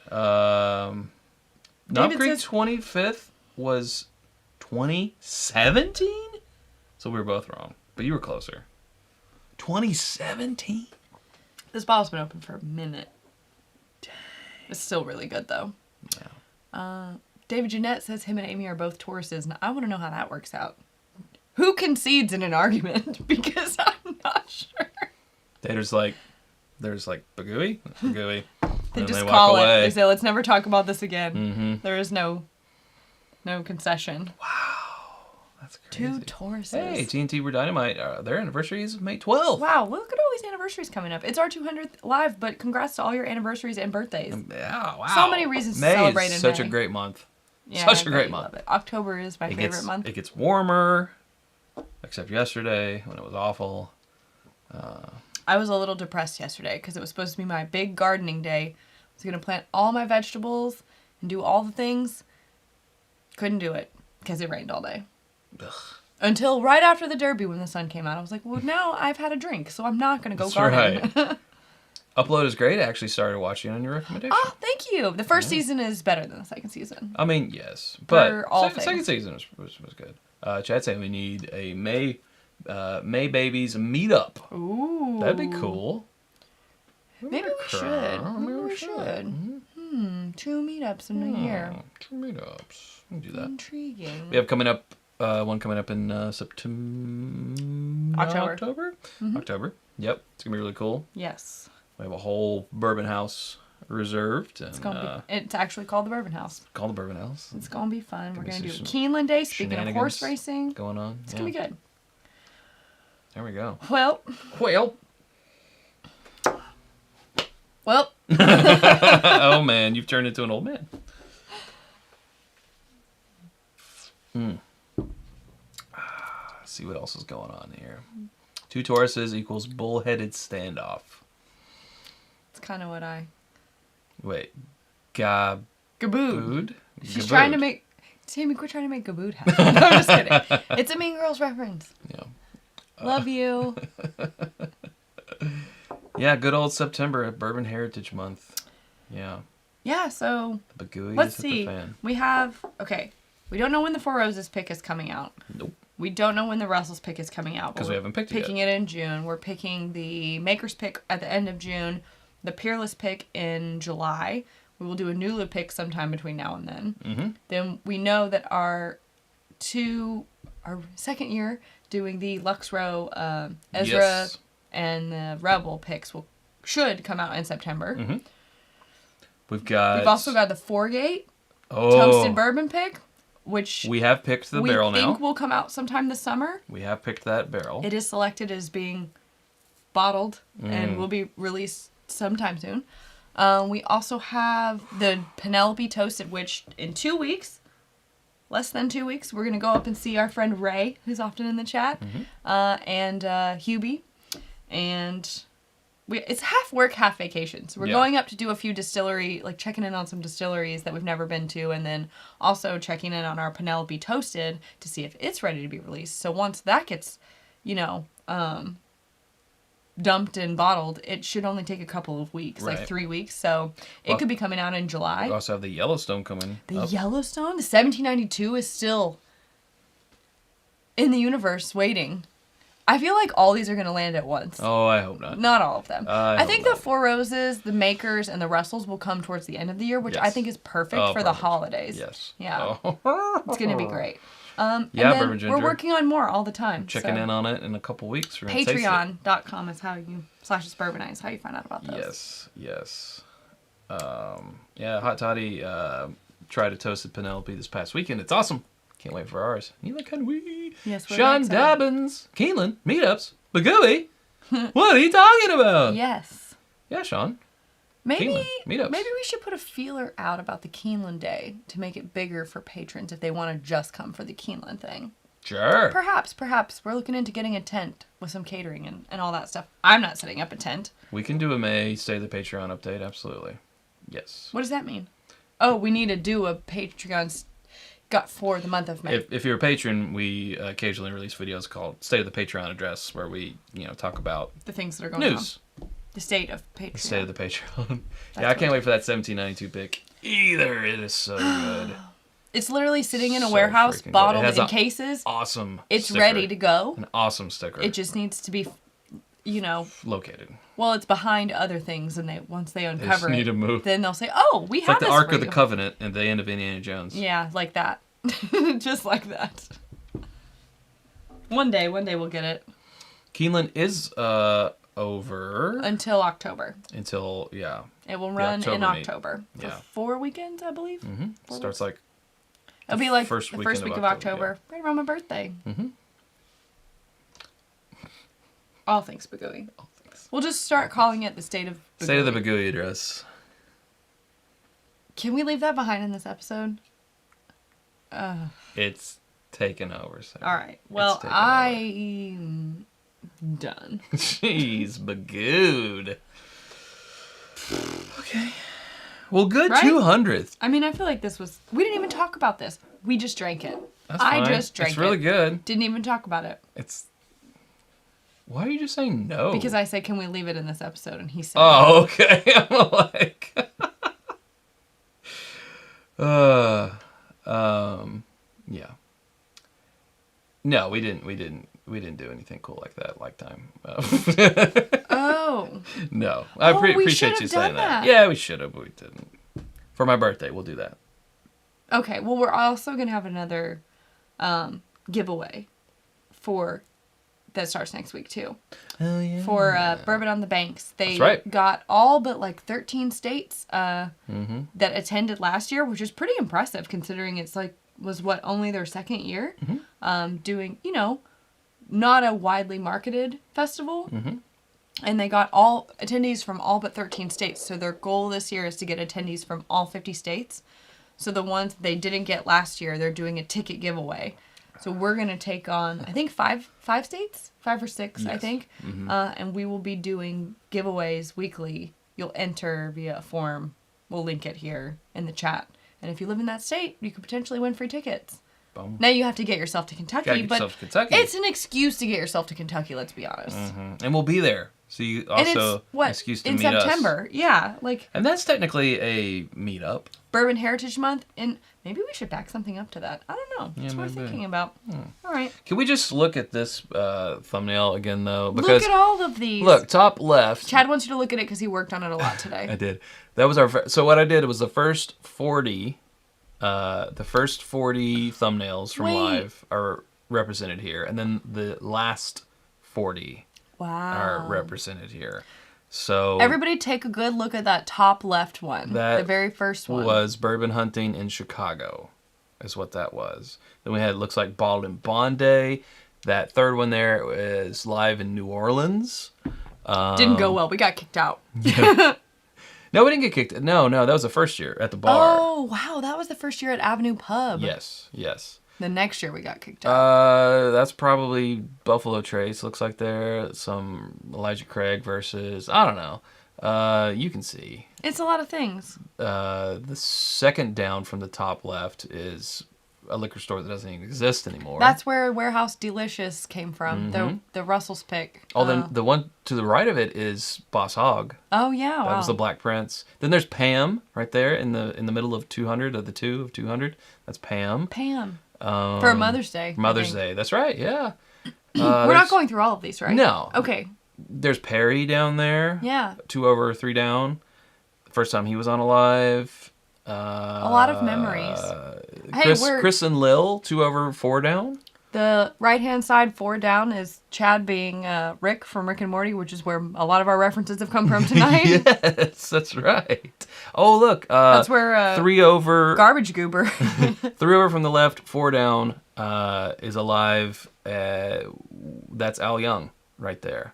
Knob Creek 25th was 2017? So we were both wrong. But you were closer. 2017? This bottle's been open for a minute. Dang. It's still really good, though. Yeah. David Jeanette says him and Amy are both Tauruses, and I want to know how that works out. Who concedes in an argument? Because I'm not sure. There's like bagooey. They just call it. They say, let's never talk about this again. Mm-hmm. There is no concession. Wow. That's crazy. 2 Tauruses. Hey, TNT We're Dynamite. Their anniversary is May 12th. Wow, look at all these anniversaries coming up. It's our 200th live, but congrats to all your anniversaries and birthdays. Yeah, wow. So many reasons to celebrate in May. Such a great month. Yeah, Such a great month. Love it. October is my favorite month. It gets warmer, except yesterday when it was awful. I was a little depressed yesterday because it was supposed to be my big gardening day. I was going to plant all my vegetables and do all the things. Couldn't do it because it rained all day. Ugh. Until right after the Derby when the sun came out. I was like, well, now I've had a drink, so I'm not going to go garden. Right. Upload is great. I actually started watching on your recommendation. Oh, thank you. The first season is better than the second season. I mean, yes. But second things. season was good. Chad saying we need a May Babies meetup. Ooh. That'd be cool. Maybe we should. Maybe we should. 2 meetups in a year. 2 meetups. We can do that. Intriguing. We have one coming up in September. October. Mm-hmm. October. Yep. It's going to be really cool. Yes. We have a whole bourbon house reserved. And, it's actually called the Bourbon House. Called the Bourbon House. It's going to be fun. We're going to do Keeneland Day, speaking of horse racing. Going on. It's going to be good. There we go. Well. Oh, man. You've turned into an old man. Let's see what else is going on here. 2 Tauruses equals bullheaded standoff. It's kind of what I... Wait. Gabood. She's Gabood. trying to make... Tammy, quit trying to make Gabood happen. No, I'm just kidding. It's a Mean Girls reference. Yeah. Love you. Yeah, good old September, Bourbon Heritage Month. Yeah. Yeah, so... The Bagooey let's is see. the fan. We have... Okay. We don't know when the Four Roses pick is coming out. Nope. We don't know when the Russell's pick is coming out. Because we haven't picked it yet. Picking it in June. We're picking the Maker's pick at the end of June. The Peerless pick in July. We will do a Nulu pick sometime between now and then. Mm-hmm. Then we know that our second year doing the Lux Row Ezra and the Rebel picks should come out in September. Mm-hmm. We've also got the Foregate Toasted Bourbon pick, which we have picked the barrel now. We think will come out sometime this summer. We have picked that barrel. It is selected as being bottled and will be released sometime soon. We also have the Penelope Toasted, which in 2 weeks, less than 2 weeks, we're going to go up and see our friend Ray, who's often in the chat, and Hubie. And it's half work, half vacation. So we're going up to do a few checking in on some distilleries that we've never been to, and then also checking in on our Penelope Toasted to see if it's ready to be released. So once that gets, dumped and bottled, it should only take a couple of weeks, like 3 weeks. So it could be coming out in July. We also have the Yellowstone coming. Yellowstone? The 1792 is still in the universe waiting. I feel like all these are going to land at once. Oh, I hope not. Not all of them. I think the Four Roses, the Makers, and the Russells will come towards the end of the year, which I think is perfect for the holidays. Yes. Yeah. Oh. It's going to be great. Bourbon Ginger. We're working on more all the time. Checking in on it in a couple weeks. Patreon.com is how you /itsbourbonnight is how you find out about those. Yes. Hot Toddy tried a toasted Penelope this past weekend. It's awesome. Can't wait for ours. Neither can we. Yes, we're Sean Dobbins, Keeneland, meetups, Bagooey. What are you talking about? Yes. Yeah, Sean. Maybe meetups. Maybe we should put a feeler out about the Keeneland Day to make it bigger for patrons if they want to just come for the Keeneland thing. Sure. Perhaps. We're looking into getting a tent with some catering and all that stuff. I'm not setting up a tent. We can do a May Stay the Patreon update, absolutely. Yes. What does that mean? Oh, we need to do a Patreon for the month of May. If you're a patron, we occasionally release videos called State of the Patreon Address, where we talk about the things that are going on. News. The state of Patreon. The state of the Patreon. I can't wait for that 1792 pick either. It is so good. It's literally sitting in a warehouse, bottled in cases. Awesome. It's sticker. ready to go. An awesome sticker. It just needs to be, located. Well, it's behind other things, and once they uncover need to move. then they'll say, "Oh, we have." Like the Ark of the Covenant at the end of Indiana Jones. Yeah, like that. Just like that. One day we'll get it. Keeneland is over until October. It will run in October. For 4 weekends, I believe. Mm-hmm. Starts like. It'll be like the first week of October, right around my birthday. Mm-hmm. All things Bagooey. We'll just start calling it the State of Bagooey. State of the Bagooey Address. Can we leave that behind in this episode? It's taken over. So all right. Well, I'm done. Jeez, Bagooed. Okay. Well, good right? 200th. I mean, I feel like we didn't even talk about this. We just drank it. That's fine. I just drank it. It's really good. Didn't even talk about it. Why are you just saying no? Because I said, can we leave it in this episode? And he said, oh, okay. I'm like... yeah. No, we didn't do anything cool like that lifetime. Oh. No. I appreciate you saying that. Yeah, we should have, but we didn't. For my birthday, we'll do that. Okay. Well, we're also going to have another giveaway that starts next week too. Oh, yeah. For Bourbon on the Banks. They got all but like 13 states that attended last year, which is pretty impressive considering it's only their second year doing, not a widely marketed festival. Mm-hmm. And they got all attendees from all but 13 states. So their goal this year is to get attendees from all 50 states. So the ones they didn't get last year, they're doing a ticket giveaway. So we're going to take on, I think, five states? 5 or 6, yes. I think. Mm-hmm. And we will be doing giveaways weekly. You'll enter via a form. We'll link it here in the chat. And if you live in that state, you could potentially win free tickets. Boom. Now you have to get yourself to Kentucky, it's an excuse to get yourself to Kentucky, let's be honest. Mm-hmm. And we'll be there. So you also an excuse to meet us. In September, yeah. And that's technically a meetup. Bourbon Heritage Month, and maybe we should back something up to that. I don't know. That's what I'm thinking about. All right. Can we just look at this thumbnail again, though? Because look at all of these. Look, top left. Chad wants you to look at it because he worked on it a lot today. I did. That was so what I did was the first 40 thumbnails from live are represented here, and then the last 40 are represented here. So everybody take a good look at that top left one. The very first one was bourbon hunting in Chicago, is what that was. Then we had, looks like Bottled and Bond Day. That third one there is live in New Orleans. Didn't go well. We got kicked out. Yeah. No, we didn't get kicked. No, that was the first year at the bar. Oh, wow. That was the first year at Avenue Pub. Yes. The next year we got kicked out. That's probably Buffalo Trace. Looks like there. Some Elijah Craig versus, I don't know. You can see. It's a lot of things. The second down from the top left is a liquor store that doesn't even exist anymore. That's where Warehouse Delicious came from. Mm-hmm. The Russell's Pick. Oh, then the one to the right of it is Boss Hog. Oh yeah, that was the Black Prince. Then there's Pam right there in the middle of 200 of the 200. That's Pam. For Mother's Day. Mother's Day. That's right. Yeah. We're not going through all of these, right? No. Okay. There's Perry down there. Yeah. 2 over, 3 down. The first time he was on Alive. A lot of memories. Chris and Lil, 2 over, 4 down. The right-hand side, 4 down, is Chad being Rick from Rick and Morty, which is where a lot of our references have come from tonight. Yes, that's right. Oh, look. That's where 3 over. Garbage Goober. 3 over from the left, 4 down is Alive. That's Al Young right there.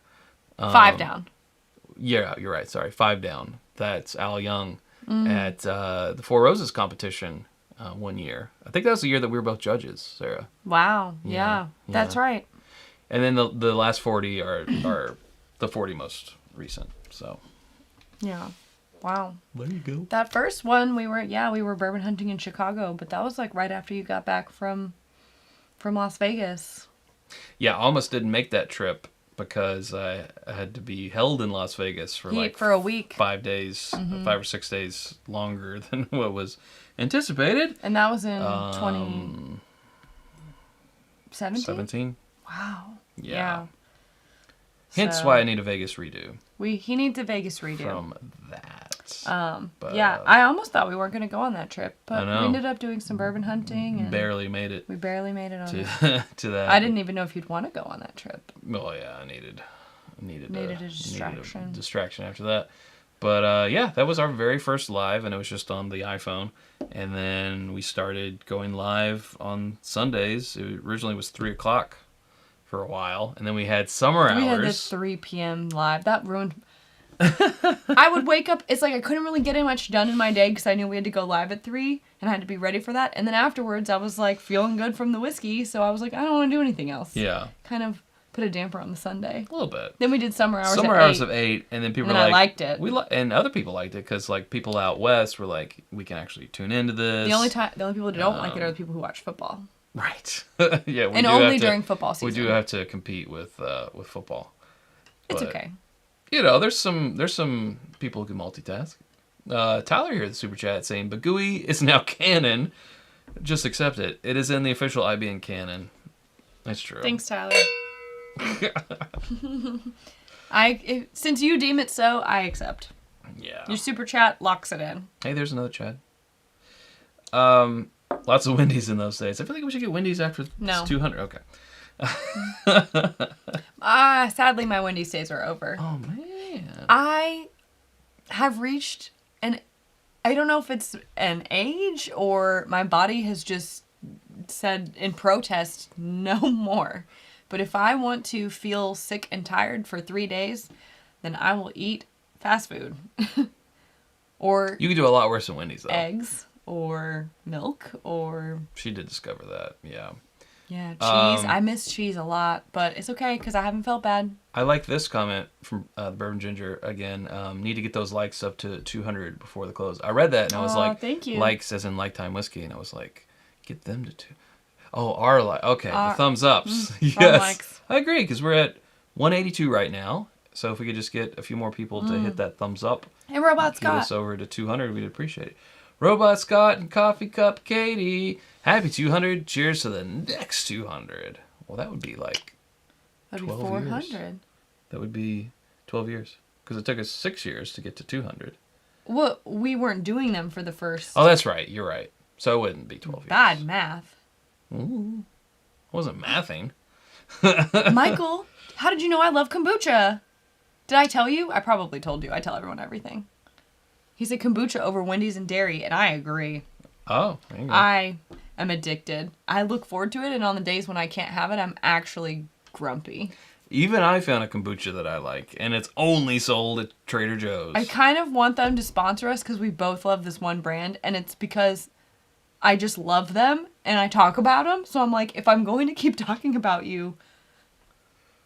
5 down. Yeah, you're right. Sorry, 5 down. That's Al Young at the Four Roses competition one year. I think that was the year that we were both judges, Sarah. Wow. Yeah. That's right. And then the last 40 are the 40 most recent. So. Yeah. Wow. There you go. That first one we were bourbon hunting in Chicago, but that was like right after you got back from Las Vegas. Yeah, I almost didn't make that trip because I had to be held in Las Vegas for a week. 5 days, 5 or 6 days longer than what was anticipated. And that was in 2017? Wow. Yeah. Hence why I need a Vegas redo. He needs a Vegas redo. From that. I almost thought we weren't going to go on that trip, but we ended up doing some bourbon hunting. And barely made it. We barely made it on to that. I didn't even know if you'd want to go on that trip. Oh yeah, I needed a distraction. Needed a distraction after that. But that was our very first live, and it was just on the iPhone. And then we started going live on Sundays. It originally was 3 o'clock for a while, and then we had summer hours. We had this 3 p.m. live. That ruined. I would wake up. It's like I couldn't really get much done in my day because I knew we had to go live at 3, and I had to be ready for that. And then afterwards, I was like feeling good from the whiskey, so I was like, I don't want to do anything else. Yeah. Kind of put a damper on the Sunday. A little bit. Then we did summer hours. Summer hours of 8, and then people were like, I liked it. And other people liked it because like people out west were like, we can actually tune into this. The only people that don't like it are the people who watch football. Right. Yeah. And only during football season. We do have to compete with football. It's okay. You know, there's some people who can multitask. Tyler here at the Super Chat saying, Bagooey is now canon. Just accept it. It is in the official IBN canon. That's true. Thanks, Tyler. Since you deem it so, I accept. Yeah. Your Super Chat locks it in. Hey, there's another Chad. Lots of Wendy's in those days. I feel like we should get Wendy's after 200. Okay. Sadly, my Wendy's days are over. Oh, man. I have reached I don't know if it's an age or my body has just said in protest, no more. But if I want to feel sick and tired for 3 days, then I will eat fast food. Or you could do a lot worse than Wendy's, though. Eggs or milk or... She did discover that, yeah. Yeah, cheese. I miss cheese a lot, but it's okay because I haven't felt bad. I like this comment from the Bourbon Ginger again. Need to get those likes up to 200 before the close. I read that and I was like, thank you. Likes as in Lifetime Whiskey, and I was like, get them to 2. Oh, our like. Okay, the thumbs ups. Yes, likes. I agree because we're at 182 right now. So if we could just get a few more people to hit that thumbs up, and Robot Scott, get us over to 200, we'd appreciate it. Robot Scott and Coffee Cup Katie, happy 200. Cheers to the next 200. Well, that would be like that'd 12 be 400. Years. That would be 12 years because it took us 6 years to get to 200. Well, we weren't doing them for the first. Oh, that's right. You're right. So it wouldn't be 12 years. Bad math. Ooh, I wasn't mathing. Michael, how did you know I love kombucha? Did I tell you? I probably told you. I tell everyone everything. He said kombucha over Wendy's and dairy, and I agree. Oh, there you go. I am addicted. I look forward to it, and on the days when I can't have it, I'm actually grumpy. Even I found a kombucha that I like, and it's only sold at Trader Joe's. I kind of want them to sponsor us because we both love this one brand, and it's because I just love them, and I talk about them. So I'm like, if I'm going to keep talking about you,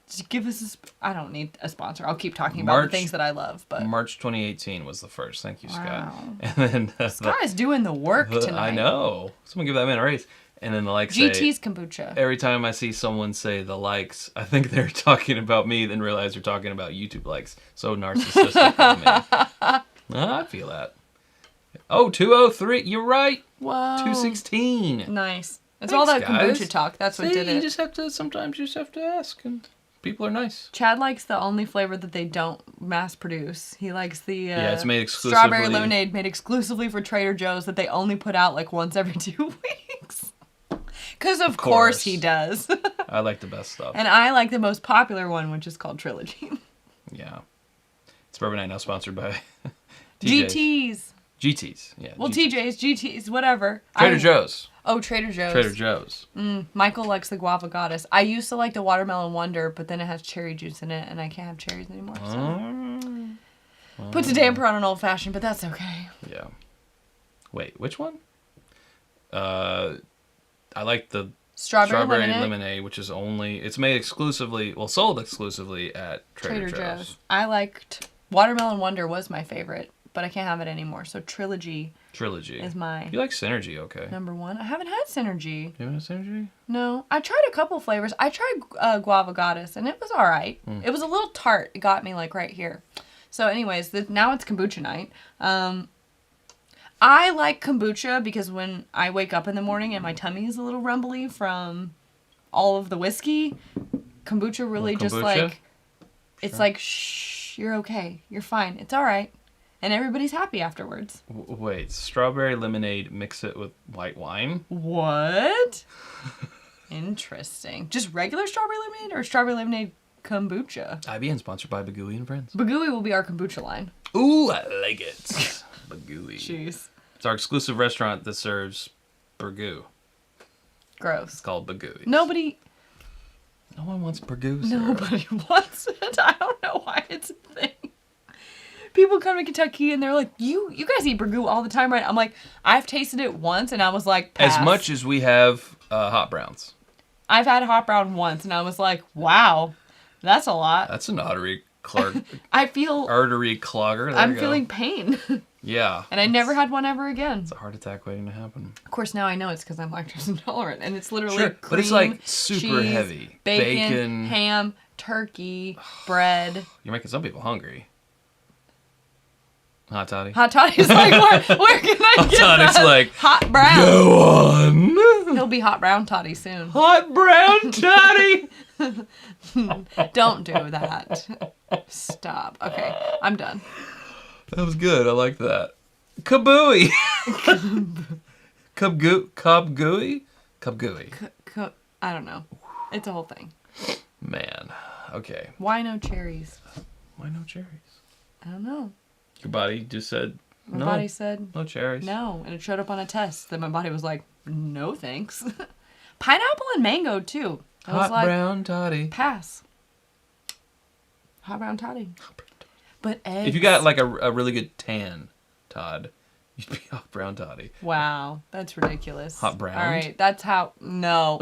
just give us I don't need a sponsor. I'll keep talking about the things that I love. But March 2018 was the first. Thank you, Scott. Wow. And then Scott is doing the work tonight. I know. Someone give that man a raise. And then the likes GT's kombucha. Every time I see someone say the likes, I think they're talking about me, then realize they're talking about YouTube likes. So narcissistic of me. I feel that. Oh, 203. You're right. Whoa. 216. Nice. It's Thanks, all that guys. kombucha talk. That's what did it. You just have to, sometimes you just have to ask, and people are nice. Chad likes the only flavor that they don't mass produce. He likes the yeah, it's made exclusively. Strawberry lemonade made exclusively for Trader Joe's that they only put out like once every 2 weeks. Because of course he does. I like the best stuff. And I like the most popular one, which is called Trilogy. Yeah. It's Bourbon Night now sponsored by GT's. GT's, yeah. Well, TJ's, GT's, whatever. Trader Joe's. Oh, Trader Joe's. Trader Joe's. Michael likes the Guava Goddess. I used to like the Watermelon Wonder, but then it has cherry juice in it, and I can't have cherries anymore. So. Puts a damper on an old fashioned, but that's okay. Yeah. Wait, which one? I like the Strawberry lemonade, which is it's made exclusively, sold exclusively at Trader Joe's. I liked Watermelon Wonder was my favorite, but I can't have it anymore. So Trilogy is my... You like Synergy, okay. Number 1. I haven't had Synergy. You haven't had Synergy? No. I tried a couple flavors. I tried Guava Goddess, and it was all right. It was a little tart. It got me, like, right here. So anyways, now it's kombucha night. I like kombucha because when I wake up in the morning and my tummy is a little rumbly from all of the whiskey, kombucha really just like... It's like, shh, you're okay. You're fine. It's all right. And everybody's happy afterwards. Wait, strawberry lemonade, mix it with white wine? What? Interesting. Just regular strawberry lemonade or strawberry lemonade kombucha? IBN sponsored by Bagooey and Friends. Bagooey will be our kombucha line. Ooh, I like it. Bagooey. Jeez. It's our exclusive restaurant that serves burgoo. Gross. It's called Bagooey. No one wants burgoo, Sarah. Nobody wants it. I don't know why it's a thing. People come to Kentucky and they're like, you guys eat burgoo all the time, right? I'm like, I've tasted it once and I was like, pass. As much as we have hot browns. I've had hot brown once and I was like, wow, that's a lot. That's an artery clogger. I'm feeling pain. Yeah. And I never had one ever again. It's a heart attack waiting to happen. Of course, now I know it's because I'm lactose intolerant. And it's literally cream, but it's like super cheese, heavy. Bacon, ham, turkey, bread. You're making some people hungry. Hot toddy. Hot toddy's like, where can I get that? It's like, hot brown. Go on. He'll be hot brown toddy soon. Hot brown toddy. Don't do that. Stop. Okay, I'm done. That was good. I like that. Kabooey. Kabooey? I don't know. It's a whole thing. Man. Okay. Why no cherries? Why no cherries? I don't know. Your body just said no. My body said no cherries. No, and it showed up on a test that my body was like, no thanks. Pineapple and mango too. Hot brown toddy. Pass. Hot brown toddy. But eggs. If you got like a really good tan, Todd, you'd be hot brown toddy. Wow, that's ridiculous. Hot brown. All right, that's how. No.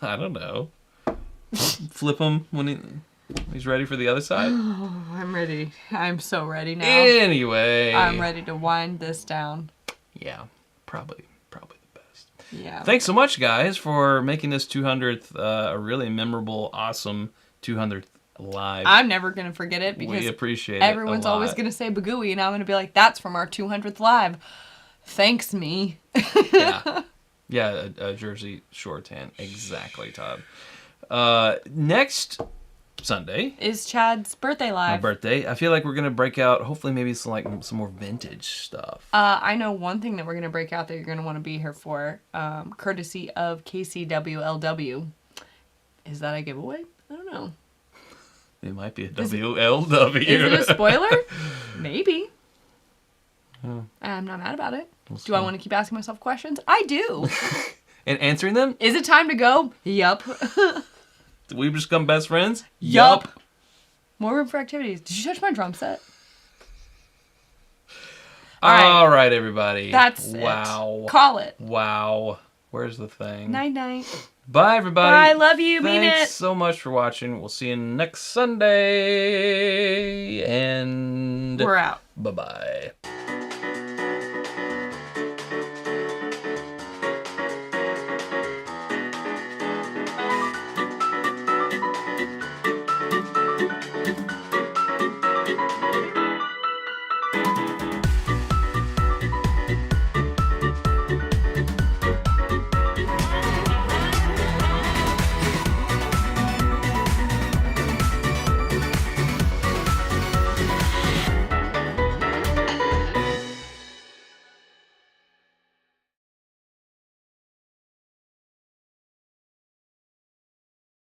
I don't know. Flip him when he's ready for the other side. Oh, I'm ready. I'm so ready now. Anyway, I'm ready to wind this down. Yeah, probably the best. Yeah. Thanks so much, guys, for making this 200th a really memorable, awesome 200th live. I'm never gonna forget it because we appreciate everyone's always gonna say Bagooey, and I'm gonna be like, "That's from our 200th live." Thanks, me. Yeah, a Jersey Shore tan, exactly, Todd. Next Sunday is Chad's birthday live. My birthday. I feel like we're gonna break out. Hopefully, maybe some more vintage stuff. I know one thing that we're gonna break out that you're gonna want to be here for, courtesy of KCWLW. Is that a giveaway? I don't know. It might be a WLW. Is it a spoiler? Maybe. I'm not mad about it. Do I want to keep asking myself questions? I do. And answering them? Is it time to go? Yup. Did we become best friends? Yup. More room for activities. Did you touch my drum set? All right, everybody. That's it. Call it. Wow. Where's the thing? Night. Bye, everybody. Bye. Love you. Mean it. Thanks so much for watching. We'll see you next Sunday. And we're out. Bye-bye.